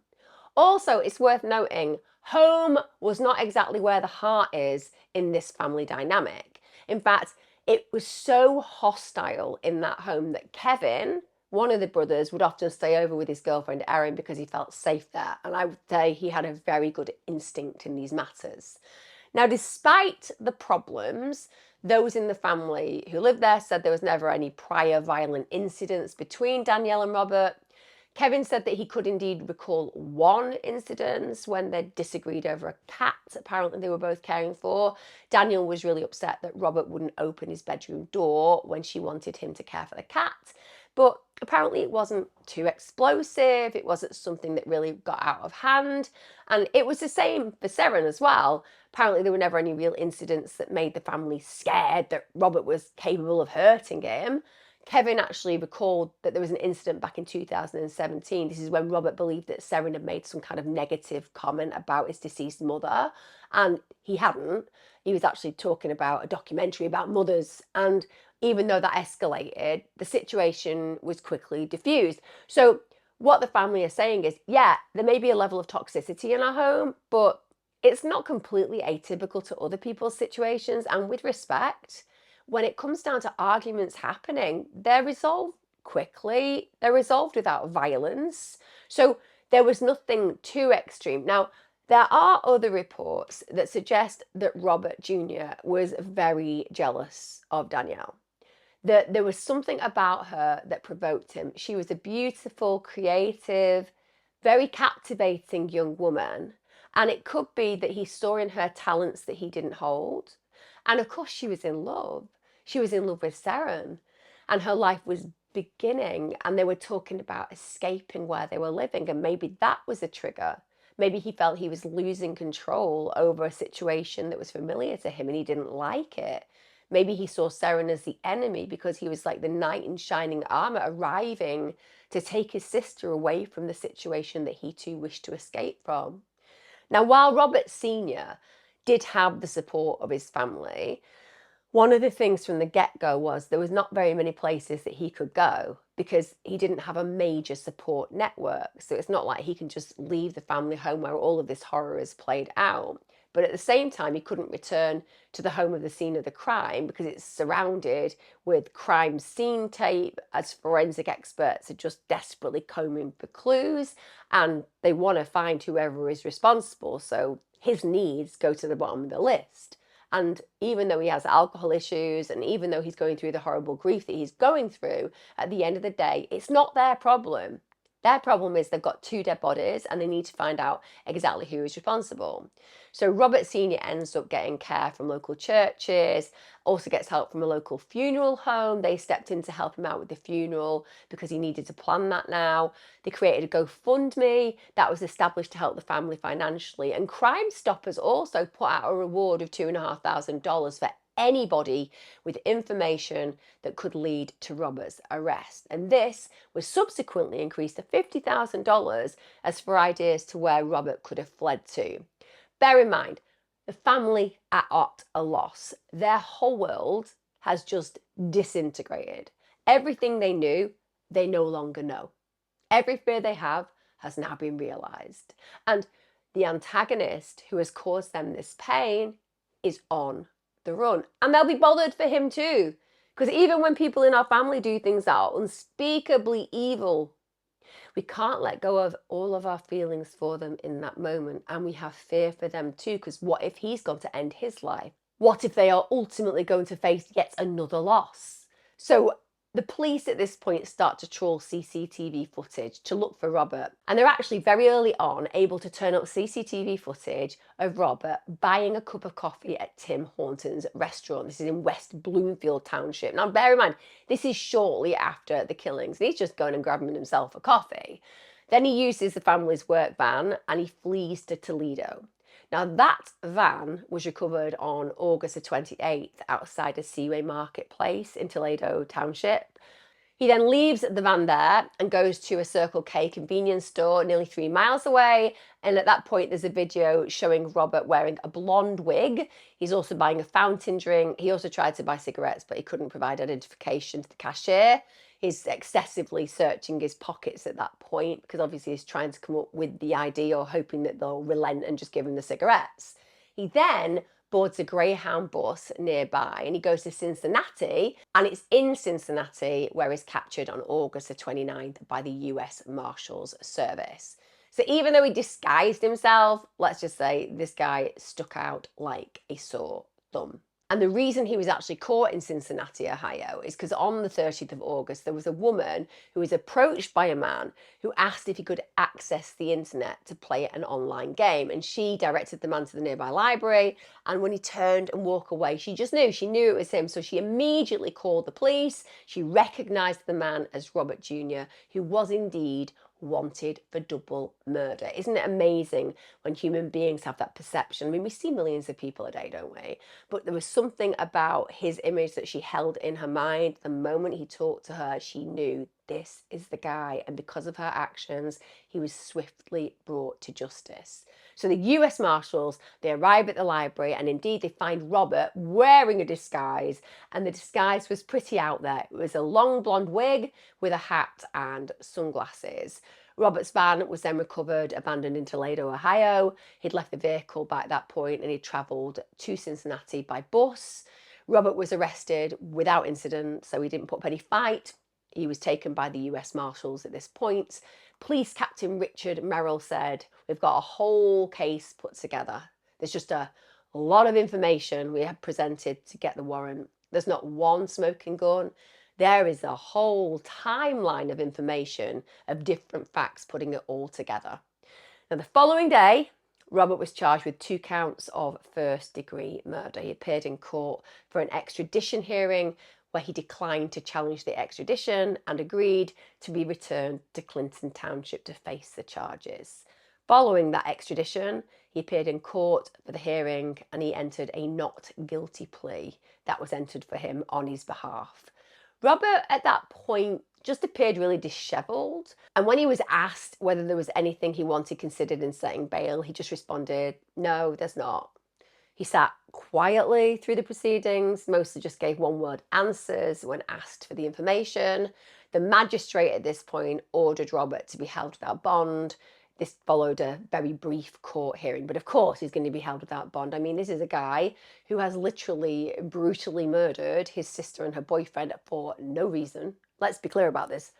Also, it's worth noting, home was not exactly where the heart is in this family dynamic. In fact, it was so hostile in that home that Kevin, one of the brothers, would often stay over with his girlfriend Erin because he felt safe there. And I would say he had a very good instinct in these matters. Now, despite the problems, those in the family who lived there said there was never any prior violent incidents between Danielle and Robert. Kevin said that he could indeed recall one incident when they disagreed over a cat apparently they were both caring for. Danielle was really upset that Robert wouldn't open his bedroom door when she wanted him to care for the cat. But apparently it wasn't too explosive, it wasn't something that really got out of hand. And it was the same for Seren as well. Apparently there were never any real incidents that made the family scared that Robert was capable of hurting him. Kevin actually recalled that there was an incident back in 2017. This is when Robert believed that Seren had made some kind of negative comment about his deceased mother, and he hadn't. He was actually talking about a documentary about mothers, and even though that escalated, the situation was quickly diffused. So what the family are saying is, yeah, there may be a level of toxicity in our home, but it's not completely atypical to other people's situations. And with respect, when it comes down to arguments happening, they're resolved quickly, they're resolved without violence. So there was nothing too extreme. Now, there are other reports that suggest that Robert Jr. was very jealous of Danielle, that there was something about her that provoked him. She was a beautiful, creative, very captivating young woman. And it could be that he saw in her talents that he didn't hold. And of course, she was in love. She was in love with Seren. And her life was beginning. And they were talking about escaping where they were living. And maybe that was a trigger. Maybe he felt he was losing control over a situation that was familiar to him and he didn't like it. Maybe he saw Seren as the enemy because he was like the knight in shining armor arriving to take his sister away from the situation that he too wished to escape from. Now, while Robert Sr. did have the support of his family, one of the things from the get-go was there was not very many places that he could go because he didn't have a major support network. So it's not like he can just leave the family home where all of this horror is played out. But at the same time, he couldn't return to the home of the scene of the crime because it's surrounded with crime scene tape as forensic experts are just desperately combing for clues and they want to find whoever is responsible. So his needs go to the bottom of the list. And even though he has alcohol issues and even though he's going through the horrible grief that he's going through, at the end of the day, it's not their problem. Their problem is they've got 2 dead bodies and they need to find out exactly who is responsible. So Robert Sr. ends up getting care from local churches, also gets help from a local funeral home. They stepped in to help him out with the funeral because he needed to plan that now. They created a GoFundMe that was established to help the family financially. And Crime Stoppers also put out a reward of $2,500 for anybody with information that could lead to Robert's arrest. And this was subsequently increased to $50,000 as for ideas to where Robert could have fled to. Bear in mind, the family are at a loss. Their whole world has just disintegrated. Everything they knew, they no longer know. Every fear they have has now been realized. And the antagonist who has caused them this pain is on the run. And they'll be bothered for him too. Because even when people in our family do things that are unspeakably evil, we can't let go of all of our feelings for them in that moment. And we have fear for them too. Because what if he's going to end his life? What if they are ultimately going to face yet another loss? So the police at this point start to trawl CCTV footage to look for Robert. And they're actually very early on able to turn up CCTV footage of Robert buying a cup of coffee at Tim Horton's restaurant. This is in West Bloomfield Township. Now bear in mind, this is shortly after the killings. He's just going and grabbing himself a coffee. Then he uses the family's work van and he flees to Toledo. Now that van was recovered on August the 28th outside a Seaway Marketplace in Toledo Township. He then leaves the van there and goes to a Circle K convenience store nearly 3 miles away. And at that point, there's a video showing Robert wearing a blonde wig. He's also buying a fountain drink. He also tried to buy cigarettes, but he couldn't provide identification to the cashier. He's excessively searching his pockets at that point because obviously he's trying to come up with the ID or hoping that they'll relent and just give him the cigarettes. He then boards a Greyhound bus nearby and he goes to Cincinnati, and it's in Cincinnati where he's captured on August the 29th by the US Marshals Service. So even though he disguised himself, let's just say this guy stuck out like a sore thumb. And the reason he was actually caught in Cincinnati, Ohio, is because on the 30th of August, there was a woman who was approached by a man who asked if he could access the internet to play an online game. And she directed the man to the nearby library. And when he turned and walked away, she knew it was him. So she immediately called the police. She recognized the man as Robert Jr., who was indeed wanted for double murder. Isn't it amazing when human beings have that perception? I mean, we see millions of people a day, don't we? But there was something about his image that she held in her mind. The moment he talked to her, she knew this is the guy. And because of her actions, he was swiftly brought to justice. So the US Marshals, they arrive at the library, and indeed they find Robert wearing a disguise, and the disguise was pretty out there. It was a long blonde wig with a hat and sunglasses. Robert's van was then recovered, abandoned in Toledo, Ohio. He'd left the vehicle by that point and he'd travelled to Cincinnati by bus. Robert was arrested without incident, so he didn't put up any fight. He was taken by the US Marshals at this point. Police Captain Richard Merrill said, "We've got a whole case put together. There's just a lot of information we have presented to get the warrant. There's not one smoking gun. There is a whole timeline of information of different facts putting it all together." Now, the following day, Robert was charged with 2 counts of first-degree murder. He appeared in court for an extradition hearing where he declined to challenge the extradition and agreed to be returned to Clinton Township to face the charges. Following that extradition, he appeared in court for the hearing and he entered a not guilty plea that was entered for him on his behalf. Robert, at that point, just appeared really dishevelled. And when he was asked whether there was anything he wanted considered in setting bail, he just responded, "No, there's not." He sat quietly through the proceedings, mostly just gave one-word answers when asked for the information. The magistrate at this point ordered Robert to be held without bond. This followed a very brief court hearing, but of course he's going to be held without bond. I mean, this is a guy who has literally brutally murdered his sister and her boyfriend for no reason. Let's be clear about this.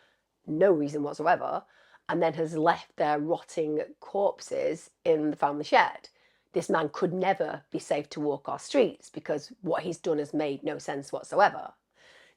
No reason whatsoever. And then has left their rotting corpses in the family shed. This man could never be safe to walk our streets because what he's done has made no sense whatsoever.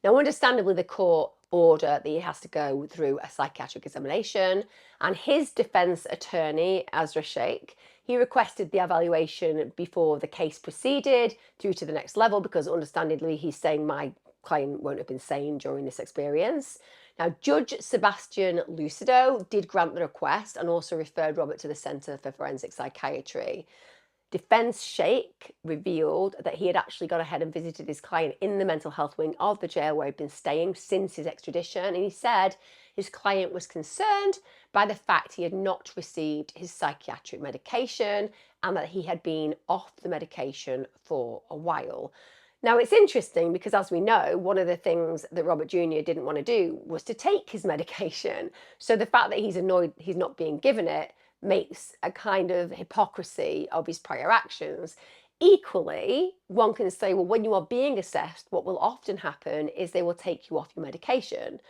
Now, understandably, the court order that he has to go through a psychiatric examination, and his defence attorney, Azra Sheikh, he requested the evaluation before the case proceeded through to the next level because understandably he's saying my client won't have been sane during this experience. Now, Judge Sebastian Lucido did grant the request and also referred Robert to the Centre for Forensic Psychiatry. Defence Sheikh revealed that he had actually gone ahead and visited his client in the mental health wing of the jail where he'd been staying since his extradition, and he said his client was concerned by the fact he had not received his psychiatric medication and that he had been off the medication for a while. Now, it's interesting because, as we know, one of the things that Robert Jr. didn't want to do was to take his medication. So the fact that he's annoyed he's not being given it makes a kind of hypocrisy of his prior actions. Equally, one can say, well, when you are being assessed, what will often happen is they will take you off your medication,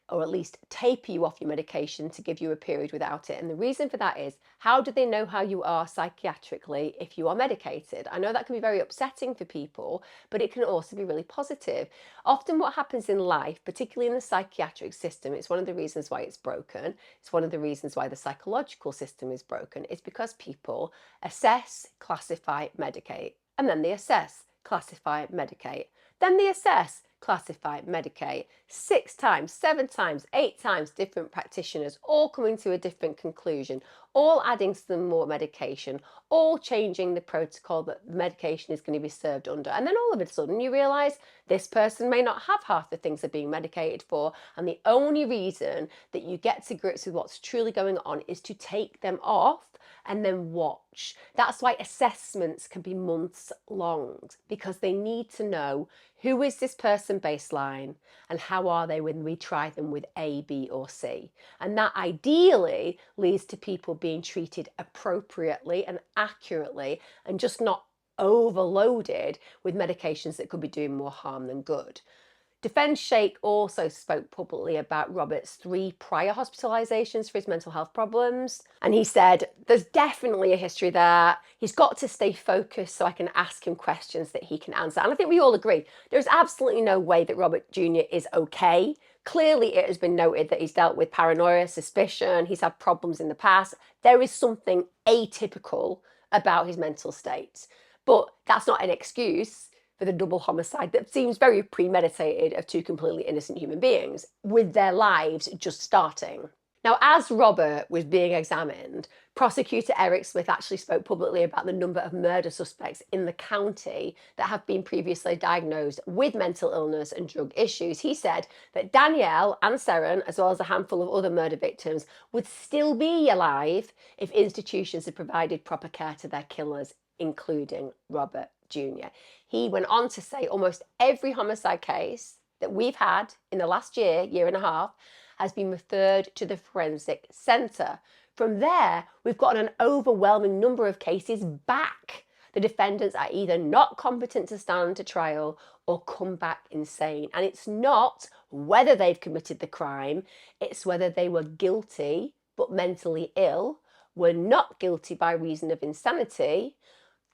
or at least taper you off your medication to give you a period without it. And the reason for that is, how do they know how you are psychiatrically if you are medicated? I know that can be very upsetting for people, but it can also be really positive. Often what happens in life, particularly in the psychiatric system, it's one of the reasons why it's broken. It's one of the reasons why the psychological system is broken. It's because people assess, classify, medicate, and then they assess, classify, medicate. Then they assess, classify, medicate. 6 times, 7 times, 8 times, different practitioners, all coming to a different conclusion, all adding some more medication, all changing the protocol that the medication is going to be served under. And then all of a sudden you realise this person may not have half the things they're being medicated for, and the only reason that you get to grips with what's truly going on is to take them off and then watch. That's why assessments can be months long, because they need to know who is this person baseline and how are they when we try them with A, B or C. And that ideally leads to people being treated appropriately and accurately and just not overloaded with medications that could be doing more harm than good. Defence Sheikh also spoke publicly about Robert's 3 prior hospitalisations for his mental health problems. And he said, there's definitely a history there. He's got to stay focused so I can ask him questions that he can answer. And I think we all agree, there's absolutely no way that Robert Jr. is okay. Clearly, it has been noted that he's dealt with paranoia, suspicion, he's had problems in the past. There is something atypical about his mental state. But that's not an excuse for the double homicide that seems very premeditated of 2 completely innocent human beings with their lives just starting. Now, as Robert was being examined, prosecutor Eric Smith actually spoke publicly about the number of murder suspects in the county that have been previously diagnosed with mental illness and drug issues. He said that Danielle and Seren, as well as a handful of other murder victims, would still be alive if institutions had provided proper care to their killers, including Robert Jr. He went on to say almost every homicide case that we've had in the last year and a half, has been referred to the forensic centre. From there, we've got an overwhelming number of cases back. The defendants are either not competent to stand to trial or come back insane. And it's not whether they've committed the crime, it's whether they were guilty but mentally ill, were not guilty by reason of insanity.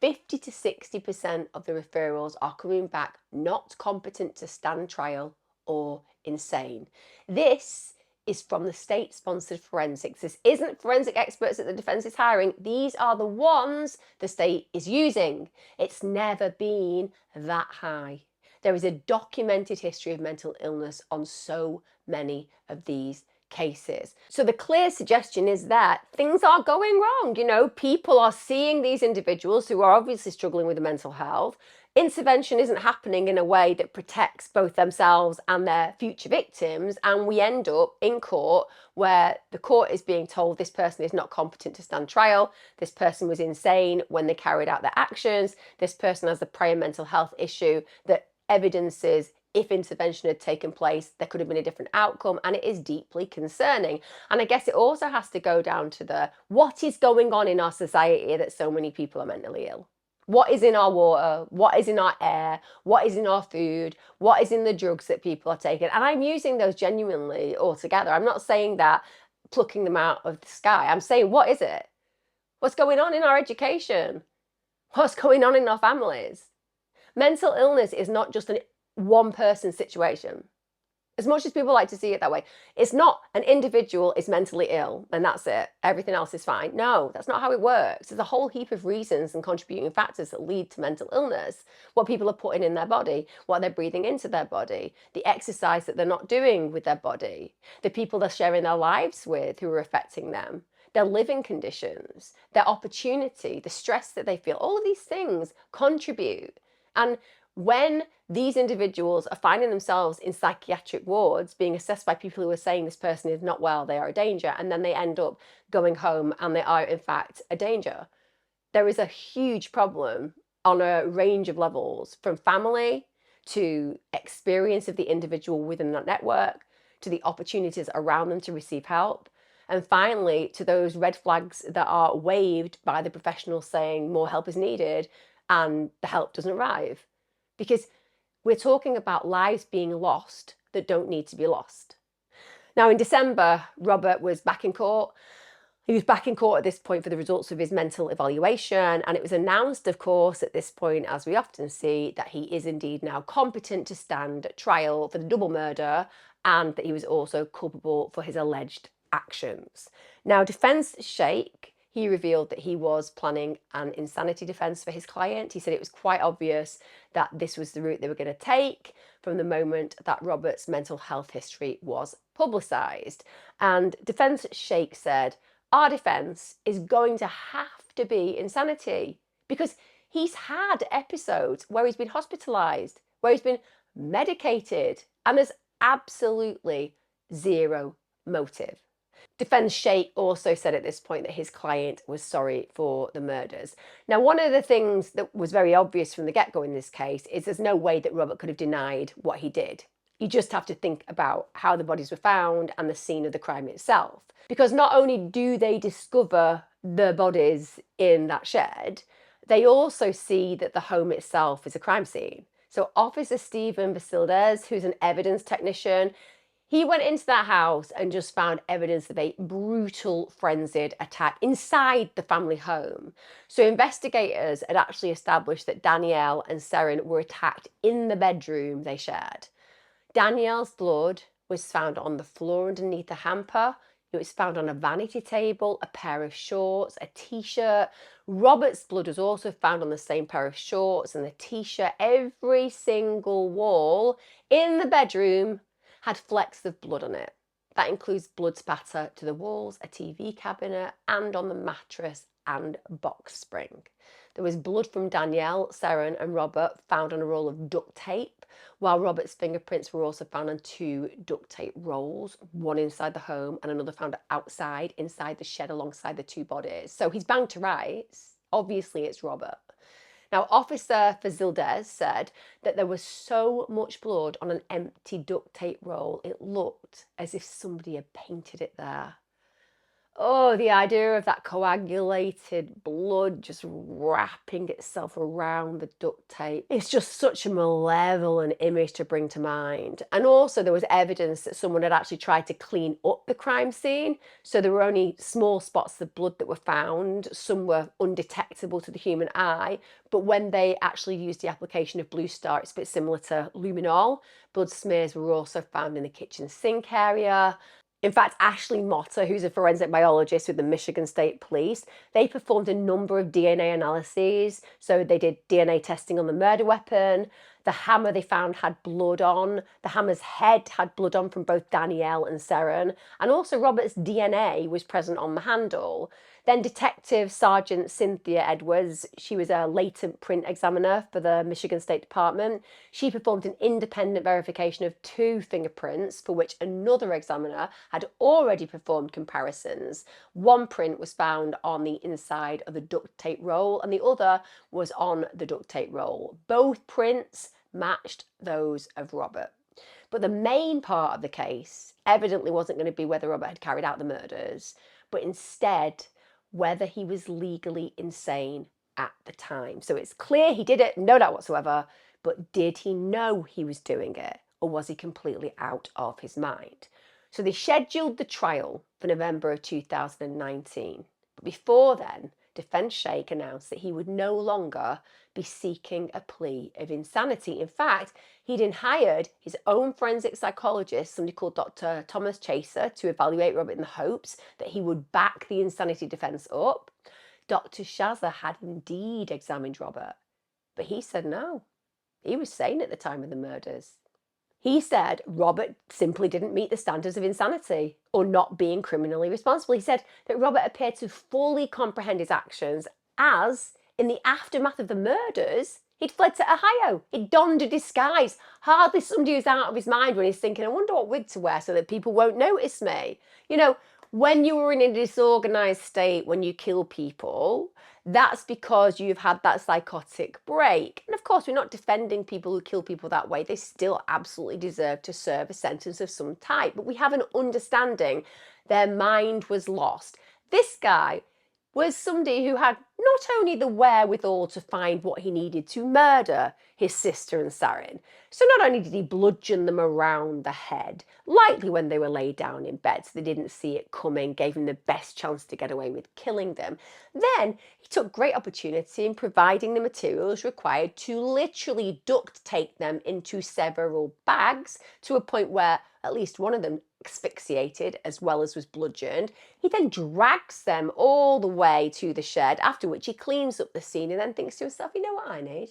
50 to 60% of the referrals are coming back not competent to stand trial or insane. This is from the state-sponsored forensics. This isn't forensic experts that the defence is hiring. These are the ones the state is using. It's never been that high. There is a documented history of mental illness on so many of these cases. So the clear suggestion is that things are going wrong. You know, people are seeing these individuals who are obviously struggling with mental health. Intervention isn't happening in a way that protects both themselves and their future victims, and we end up in court where the court is being told this person is not competent to stand trial, this person was insane when they carried out their actions, this person has a prior mental health issue that evidences if intervention had taken place, there could have been a different outcome, and it is deeply concerning. And I guess it also has to go down to what is going on in our society that so many people are mentally ill. What is in our water? What is in our air? What is in our food? What is in the drugs that people are taking? And I'm using those genuinely altogether. I'm not saying that plucking them out of the sky. I'm saying, what is it? What's going on in our education? What's going on in our families? Mental illness is not just an one person situation. As much as people like to see it that way, it's not an individual is mentally ill and that's it, everything else is fine. No, that's not how it works. There's a whole heap of reasons and contributing factors that lead to mental illness. What people are putting in their body, what they're breathing into their body, the exercise that they're not doing with their body, the people they're sharing their lives with who are affecting them, their living conditions, their opportunity, the stress that they feel. All of these things contribute. And when these individuals are finding themselves in psychiatric wards being assessed by people who are saying this person is not well, they are a danger, and then they end up going home and they are in fact a danger, there is a huge problem on a range of levels, from family to experience of the individual within that network, to the opportunities around them to receive help, and finally to those red flags that are waved by the professionals saying more help is needed and the help doesn't arrive. Because we're talking about lives being lost that don't need to be lost. Now, in December, Robert was back in court. He was back in court at this point for the results of his mental evaluation, and it was announced, of course, at this point, as we often see, that he is indeed now competent to stand trial for the double murder, and that he was also culpable for his alleged actions. Now, defence Sheikh, he revealed that he was planning an insanity defence for his client. He said it was quite obvious that this was the route they were going to take from the moment that Robert's mental health history was publicised. And defence Sheikh said, our defence is going to have to be insanity, because he's had episodes where he's been hospitalised, where he's been medicated, and there's absolutely zero motive. Defence Sheikh also said at this point that his client was sorry for the murders. Now, one of the things that was very obvious from the get-go in this case is there's no way that Robert could have denied what he did. You just have to think about how the bodies were found and the scene of the crime itself. Because not only do they discover the bodies in that shed, they also see that the home itself is a crime scene. So Officer Stephen Basildez, who's an evidence technician, he went into that house and just found evidence of a brutal, frenzied attack inside the family home. So investigators had actually established that Danielle and Seren were attacked in the bedroom they shared. Danielle's blood was found on the floor underneath the hamper. It was found on a vanity table, a pair of shorts, a t-shirt. Robert's blood was also found on the same pair of shorts and the t-shirt. Every single wall in the bedroom had flecks of blood on it. That includes blood spatter to the walls, a TV cabinet, and on the mattress and box spring. There was blood from Danielle, Seren, and Robert found on a roll of duct tape, while Robert's fingerprints were also found on 2 duct tape rolls, one inside the home and another found outside, inside the shed alongside the 2 bodies. So he's banged to rights. Obviously, it's Robert. Now, Officer Fazildez said that there was so much blood on an empty duct tape roll, it looked as if somebody had painted it there. Oh, the idea of that coagulated blood just wrapping itself around the duct tape. It's just such a malevolent image to bring to mind. And also there was evidence that someone had actually tried to clean up the crime scene. So there were only small spots of blood that were found. Some were undetectable to the human eye. But when they actually used the application of Blue Star, it's a bit similar to luminol. Blood smears were also found in the kitchen sink area. In fact, Ashley Motter, who's a forensic biologist with the Michigan State Police, they performed a number of DNA analyses. So they did DNA testing on the murder weapon. The hammer they found had blood on. The hammer's head had blood on from both Danielle and Seren. And also Robert's DNA was present on the handle. Then Detective Sergeant Cynthia Edwards, she was a latent print examiner for the Michigan State Department. She performed an independent verification of 2 fingerprints for which another examiner had already performed comparisons. One print was found on the inside of the duct tape roll and the other was on the duct tape roll. Both prints matched those of Robert. But the main part of the case evidently wasn't going to be whether Robert had carried out the murders, but instead whether he was legally insane at the time. So it's clear he did it, no doubt whatsoever, but did he know he was doing it, or was he completely out of his mind? So they scheduled the trial for November of 2019. But before then, Defence Sheikh announced that he would no longer be seeking a plea of insanity. In fact, he'd hired his own forensic psychologist, somebody called Dr. Thomas Chaser, to evaluate Robert in the hopes that he would back the insanity defence up. Dr. Shaza had indeed examined Robert, but he said no. He was sane at the time of the murders. He said Robert simply didn't meet the standards of insanity or not being criminally responsible. He said that Robert appeared to fully comprehend his actions as, in the aftermath of the murders, he'd fled to Ohio. He'd donned a disguise. Hardly somebody who's out of his mind when he's thinking, I wonder what wig to wear so that people won't notice me. You know, when you were in a disorganized state, when you kill people, that's because you've had that psychotic break. And of course, we're not defending people who kill people that way. They still absolutely deserve to serve a sentence of some type. But we have an understanding their mind was lost. This guy was somebody who had not only the wherewithal to find what he needed to murder his sister and Seren, so not only did he bludgeon them around the head, lightly when they were laid down in bed so they didn't see it coming, gave him the best chance to get away with killing them, then he took great opportunity in providing the materials required to literally duct tape them into several bags to a point where at least one of them asphyxiated as well as was bludgeoned. He then drags them all the way to the shed, after which he cleans up the scene and then thinks to himself, you know what I need?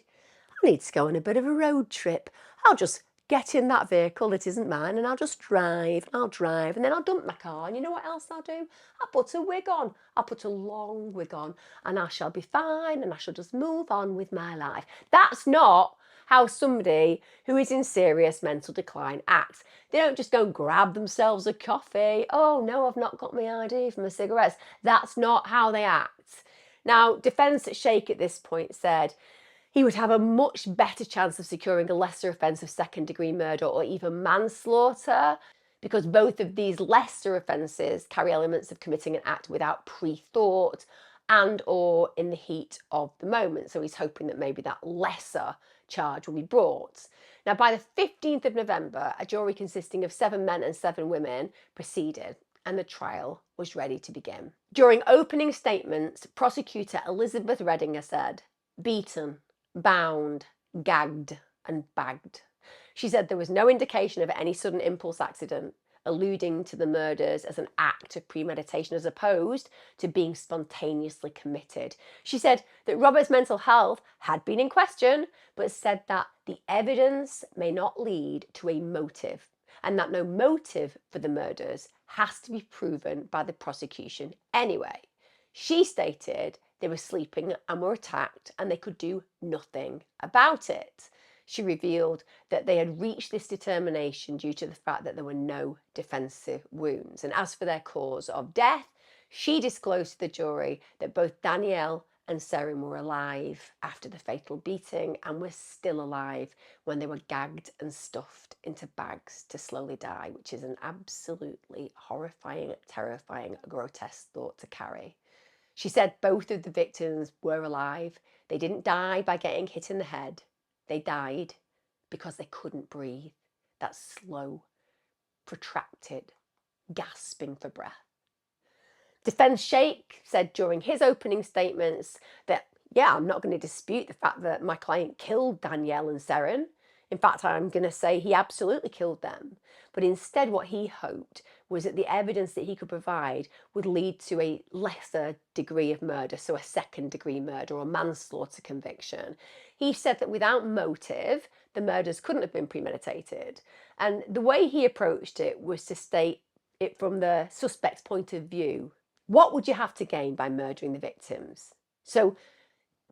I need to go on a bit of a road trip. I'll just get in that vehicle that isn't mine and I'll just drive and I'll drive and then I'll dump my car, and you know what else I'll do? I'll put a wig on. I'll put a long wig on and I shall be fine and I shall just move on with my life. That's not how somebody who is in serious mental decline acts. They don't just go and grab themselves a coffee. Oh no, I've not got my ID for my cigarettes. That's not how they act. Now, Defence Sheikh at this point said he would have a much better chance of securing a lesser offence of second-degree murder or even manslaughter, because both of these lesser offences carry elements of committing an act without pre-thought and or in the heat of the moment. So he's hoping that maybe that lesser charge will be brought. Now, by the 15th of November, a jury consisting of 7 men and 7 women proceeded, and the trial was ready to begin. During opening statements, prosecutor Elizabeth Redinger said, beaten, bound, gagged and bagged. She said there was no indication of any sudden impulse accident, alluding to the murders as an act of premeditation as opposed to being spontaneously committed. She said that Robert's mental health had been in question, but said that the evidence may not lead to a motive. and that no motive for the murders has to be proven by the prosecution anyway. She stated they were sleeping and were attacked and they could do nothing about it. She revealed that they had reached this determination due to the fact that there were no defensive wounds. And as for their cause of death, she disclosed to the jury that both Danielle and Seren were alive after the fatal beating and were still alive when they were gagged and stuffed into bags to slowly die, which is an absolutely horrifying, terrifying, grotesque thought to carry. She said both of the victims were alive. They didn't die by getting hit in the head. They died because they couldn't breathe. That slow, protracted, gasping for breath. Defense Sheikh said during his opening statements that, yeah, I'm not going to dispute the fact that my client killed Danielle and Seren. In fact, I'm going to say he absolutely killed them. But instead, what he hoped was that the evidence that he could provide would lead to a lesser degree of murder, so a second-degree murder or manslaughter conviction. He said that without motive, the murders couldn't have been premeditated. And the way he approached it was to state it from the suspect's point of view. What would you have to gain by murdering the victims? So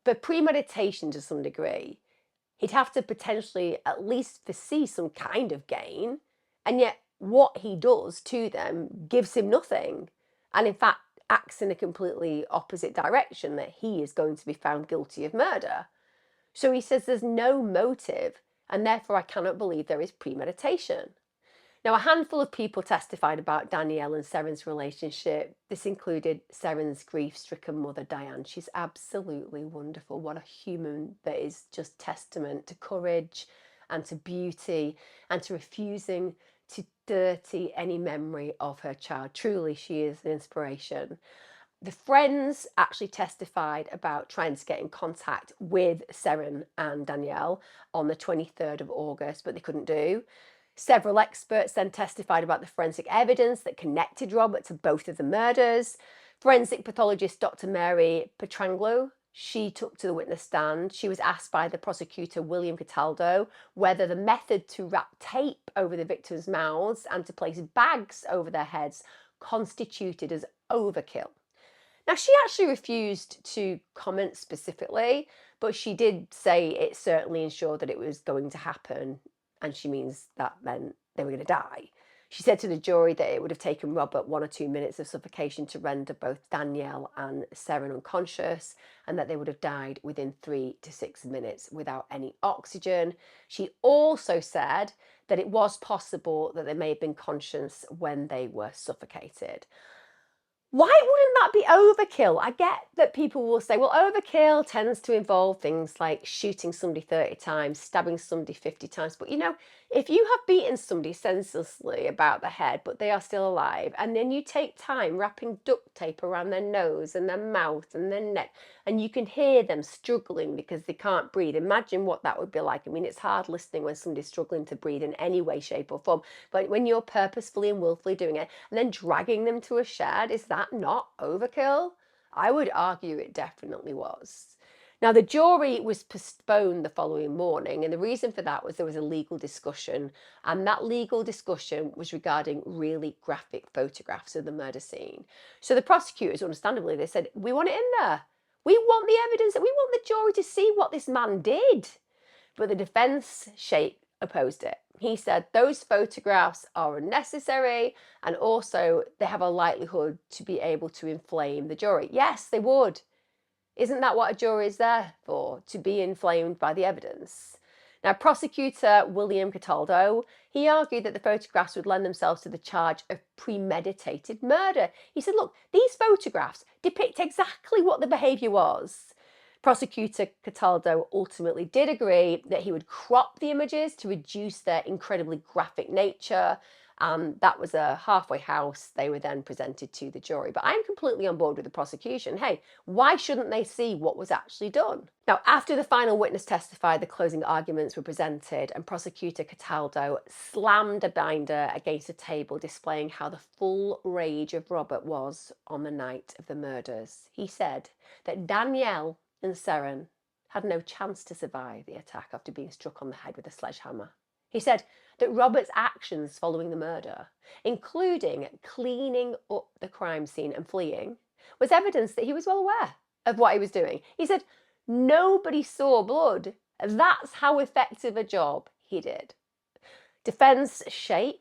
for premeditation to some degree, he'd have to potentially at least foresee some kind of gain. And yet what he does to them gives him nothing. And in fact, acts in a completely opposite direction, that he is going to be found guilty of murder. So he says there's no motive, and therefore I cannot believe there is premeditation. Now, a handful of people testified about Danielle and Seren's relationship. This included Seren's grief-stricken mother, Diane. She's absolutely wonderful. What a human that is just testament to courage and to beauty and to refusing to dirty any memory of her child. Truly, she is an inspiration. The friends actually testified about trying to get in contact with Seren and Danielle on the 23rd of August, but they couldn't do. Several experts then testified about the forensic evidence that connected Robert to both of the murders. Forensic pathologist Dr. Mary Petrangelo, she took to the witness stand. She was asked by the prosecutor, William Cataldo, whether the method to wrap tape over the victims' mouths and to place bags over their heads constituted as overkill. Now, she actually refused to comment specifically, but she did say it certainly ensured that it was going to happen. And she means that meant they were going to die. She said to the jury that it would have taken Robert 1 or 2 minutes of suffocation to render both Danielle and Seren unconscious, and that they would have died within 3 to 6 minutes without any oxygen. She also said that it was possible that they may have been conscious when they were suffocated. Why wouldn't that be overkill? I get that people will say, well, overkill tends to involve things like shooting somebody 30 times, stabbing somebody 50 times. But you know, if you have beaten somebody senselessly about the head, but they are still alive, and then you take time wrapping duct tape around their nose and their mouth and their neck, and you can hear them struggling because they can't breathe. Imagine what that would be like. I mean, it's hard listening when somebody's struggling to breathe in any way, shape or form. But when you're purposefully and willfully doing it and then dragging them to a shed, is that not overkill? I would argue it definitely was. Now, the jury was postponed the following morning, and the reason for that was there was a legal discussion, and that legal discussion was regarding really graphic photographs of the murder scene. So the prosecutors, understandably, they said, we want it in there. We want the evidence, we want the jury to see what this man did. But the defense Sheikh opposed it. He said those photographs are unnecessary, and also they have a likelihood to be able to inflame the jury. Yes, they would. Isn't that what a jury is there for? To be inflamed by the evidence? Now, prosecutor William Cataldo, he argued that the photographs would lend themselves to the charge of premeditated murder. He said, look, these photographs depict exactly what the behaviour was. Prosecutor Cataldo ultimately did agree that he would crop the images to reduce their incredibly graphic nature. That was a halfway house. They were then presented to the jury. But I'm completely on board with the prosecution. Hey, why shouldn't they see what was actually done? Now, after the final witness testified, the closing arguments were presented, and Prosecutor Cataldo slammed a binder against a table displaying how the full rage of Robert was on the night of the murders. He said that Danielle and Seren had no chance to survive the attack after being struck on the head with a sledgehammer. He said that Robert's actions following the murder, including cleaning up the crime scene and fleeing, was evidence that he was well aware of what he was doing. He said nobody saw blood. That's how effective a job he did. Defense Sheikh,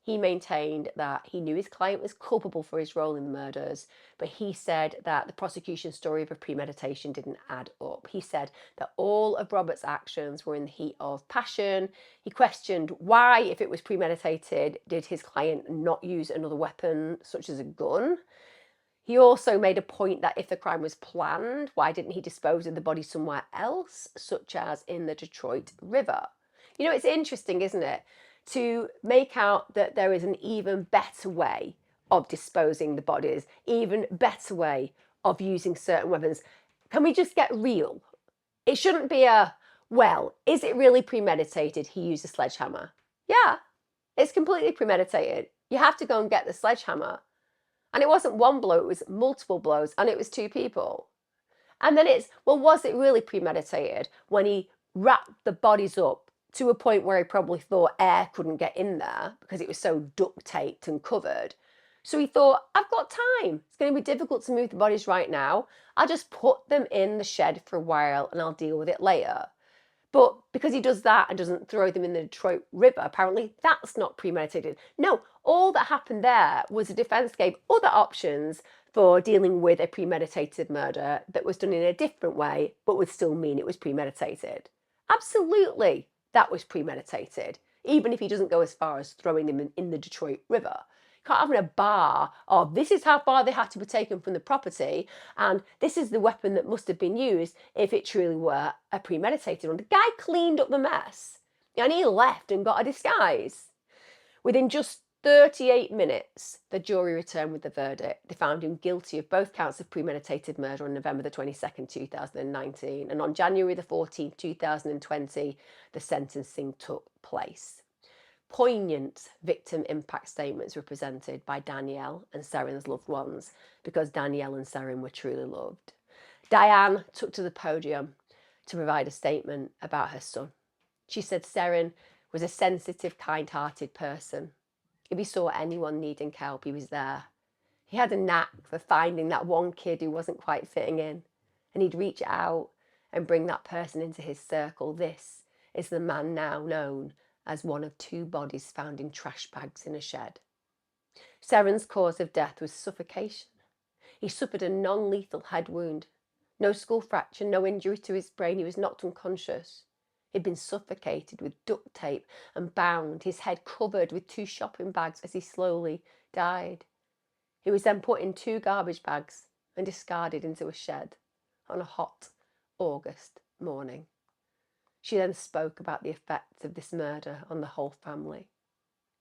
he maintained that he knew his client was culpable for his role in the murders, but he said that the prosecution's story of a premeditation didn't add up. He said that all of Robert's actions were in the heat of passion. He questioned why, if it was premeditated, did his client not use another weapon, such as a gun? He also made a point that if the crime was planned, why didn't he dispose of the body somewhere else, such as in the Detroit River? You know, it's interesting, isn't it, to make out that there is an even better way of disposing the bodies, even better way of using certain weapons. Can we just get real? It shouldn't be a, well, is it really premeditated? He used a sledgehammer. Yeah, it's completely premeditated. You have to go and get the sledgehammer. And it wasn't one blow, it was multiple blows, and it was two people. And then it's, well, was it really premeditated when he wrapped the bodies up to a point where he probably thought air couldn't get in there because it was so duct taped and covered? So he thought, I've got time. It's going to be difficult to move the bodies right now. I'll just put them in the shed for a while and I'll deal with it later. But because he does that and doesn't throw them in the Detroit River, apparently that's not premeditated. No, all that happened there was the defense gave other options for dealing with a premeditated murder that was done in a different way, but would still mean it was premeditated. Absolutely, that was premeditated, even if he doesn't go as far as throwing them in the Detroit River. You can't have in a bar, oh, this is how far they had to be taken from the property, and this is the weapon that must have been used if it truly were a premeditated one. The guy cleaned up the mess, and he left and got a disguise. Within just 38 minutes, the jury returned with the verdict. They found him guilty of both counts of premeditated murder on November the 22nd, 2019. And on January the 14th, 2020, the sentencing took place. Poignant victim impact statements were presented by Danielle and Seren's loved ones because Danielle and Seren were truly loved. Diane took to the podium to provide a statement about her son. She said Seren was a sensitive, kind-hearted person. If he saw anyone needing help, he was there. He had a knack for finding that one kid who wasn't quite fitting in, and he'd reach out and bring that person into his circle. This is the man now known as one of two bodies found in trash bags in a shed. Seren's cause of death was suffocation. He suffered a non-lethal head wound. No skull fracture, no injury to his brain. He was knocked unconscious. He'd been suffocated with duct tape and bound, his head covered with two shopping bags as he slowly died. He was then put in two garbage bags and discarded into a shed on a hot August morning. She then spoke about the effects of this murder on the whole family.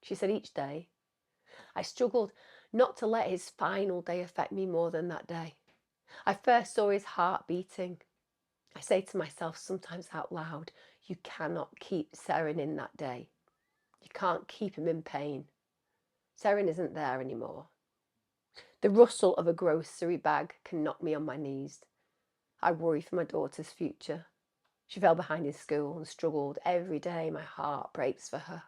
She said, each day, I struggled not to let his final day affect me more than that day. I first saw his heart beating. I say to myself sometimes out loud, you cannot keep Seren in that day. You can't keep him in pain. Seren isn't there anymore. The rustle of a grocery bag can knock me on my knees. I worry for my daughter's future. She fell behind in school and struggled every day. My heart breaks for her.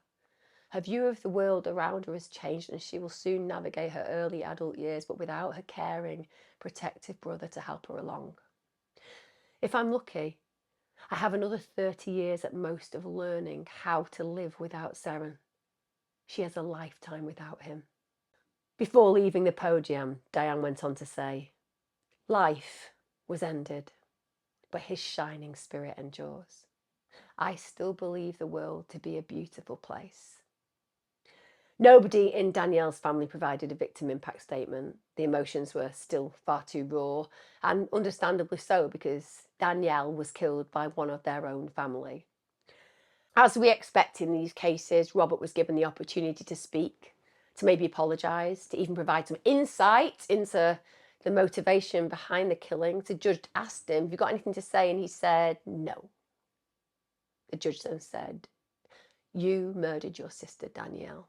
Her view of the world around her has changed and she will soon navigate her early adult years, but without her caring, protective brother to help her along. If I'm lucky, I have another 30 years at most of learning how to live without Seren. She has a lifetime without him. Before leaving the podium, Diane went on to say, life was ended, but his shining spirit endures. I still believe the world to be a beautiful place. Nobody in Danielle's family provided a victim impact statement. The emotions were still far too raw, and understandably so, because Danielle was killed by one of their own family. As we expect in these cases, Robert was given the opportunity to speak, to maybe apologise, to even provide some insight into the motivation behind the killing. The judge asked him, have you got anything to say? And he said, no. The judge then said, you murdered your sister, Danielle,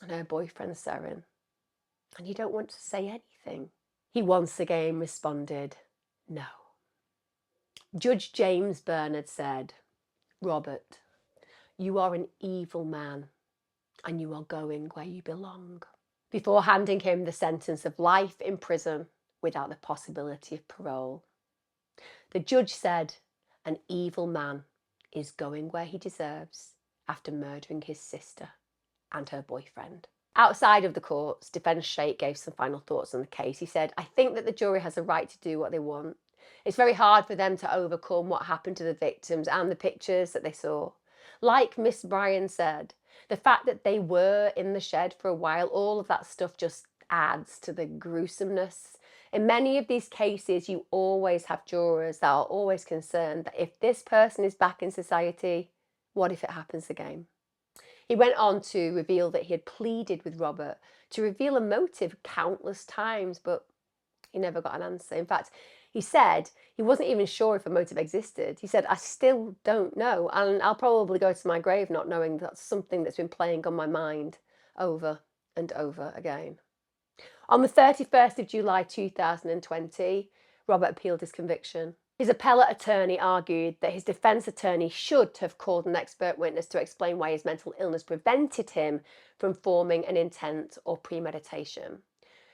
and her boyfriend, Seren, and you don't want to say anything. He once again responded, no. Judge James Bernard said, Robert, "You are an evil man and you are going where you belong," before handing him the sentence of life in prison without the possibility of parole. The judge said, "An evil man is going where he deserves after murdering his sister and her boyfriend." Outside of the courts, defence Sheikh gave some final thoughts on the case. He said, "I think that the jury has a right to do what they want. It's very hard for them to overcome what happened to the victims and the pictures that they saw. Like Miss Bryan said, the fact that they were in the shed for a while, all of that stuff just adds to the gruesomeness. In many of these cases, you always have jurors that are always concerned that if this person is back in society, what if it happens again?" He went on to reveal that he had pleaded with Robert to reveal a motive countless times, but he never got an answer. In fact, he said he wasn't even sure if a motive existed. He said, "I still don't know, and I'll probably go to my grave not knowing that's something that's been playing on my mind over and over again." On the 31st of July 2020, Robert appealed his conviction. His appellate attorney argued that his defence attorney should have called an expert witness to explain why his mental illness prevented him from forming an intent or premeditation.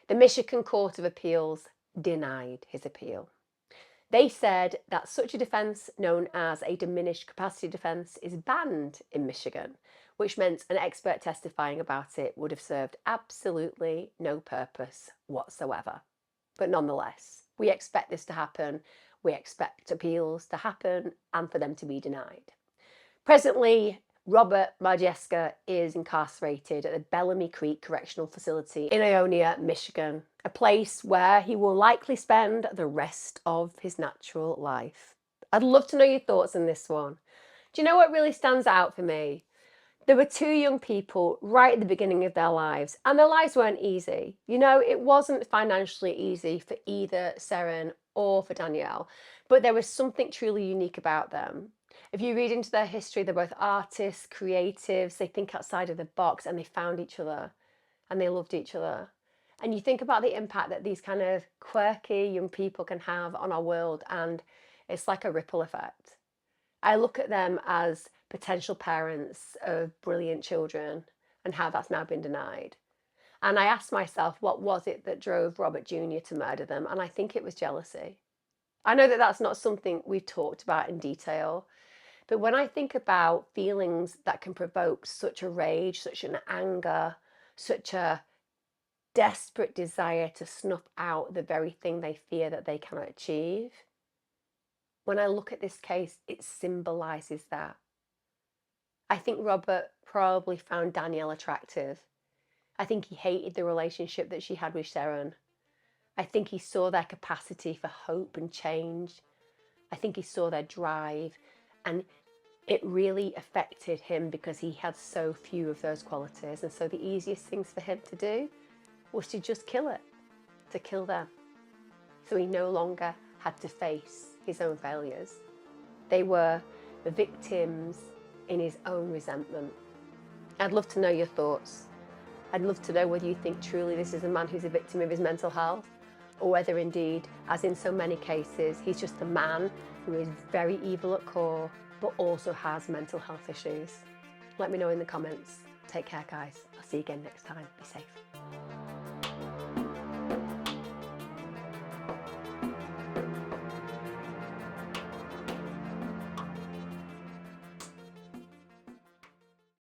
The Michigan Court of Appeals denied his appeal. They said that such a defence, known as a diminished capacity defence, is banned in Michigan, which meant an expert testifying about it would have served absolutely no purpose whatsoever. But nonetheless, we expect this to happen. We expect appeals to happen and for them to be denied. Presently, Robert Marzejka is incarcerated at the Bellamy Creek Correctional Facility in Ionia, Michigan, a place where he will likely spend the rest of his natural life. I'd love to know your thoughts on this one. Do you know what really stands out for me? There were two young people right at the beginning of their lives, and their lives weren't easy. You know, it wasn't financially easy for either Seren or for Danielle, but there was something truly unique about them. If you read into their history, they're both artists, creatives, they think outside of the box, and they found each other and they loved each other. And you think about the impact that these kind of quirky young people can have on our world, and it's like a ripple effect. I look at them as potential parents of brilliant children and how that's now been denied. And I asked myself, what was it that drove Robert Jr. to murder them? And I think it was jealousy. I know that that's not something we've talked about in detail, but when I think about feelings that can provoke such a rage, such an anger, such a desperate desire to snuff out the very thing they fear that they cannot achieve, when I look at this case, it symbolises that. I think Robert probably found Danielle attractive. I think he hated the relationship that she had with Seren. I think he saw their capacity for hope and change. I think he saw their drive, and it really affected him because he had so few of those qualities. And so the easiest things for him to do was to just kill it, to kill them. So he no longer had to face his own failures. They were the victims in his own resentment. I'd love to know your thoughts. I'd love to know whether you think truly this is a man who's a victim of his mental health, or whether indeed, as in so many cases, he's just a man who is very evil at core, but also has mental health issues. Let me know in the comments. Take care, guys. I'll see you again next time. Be safe.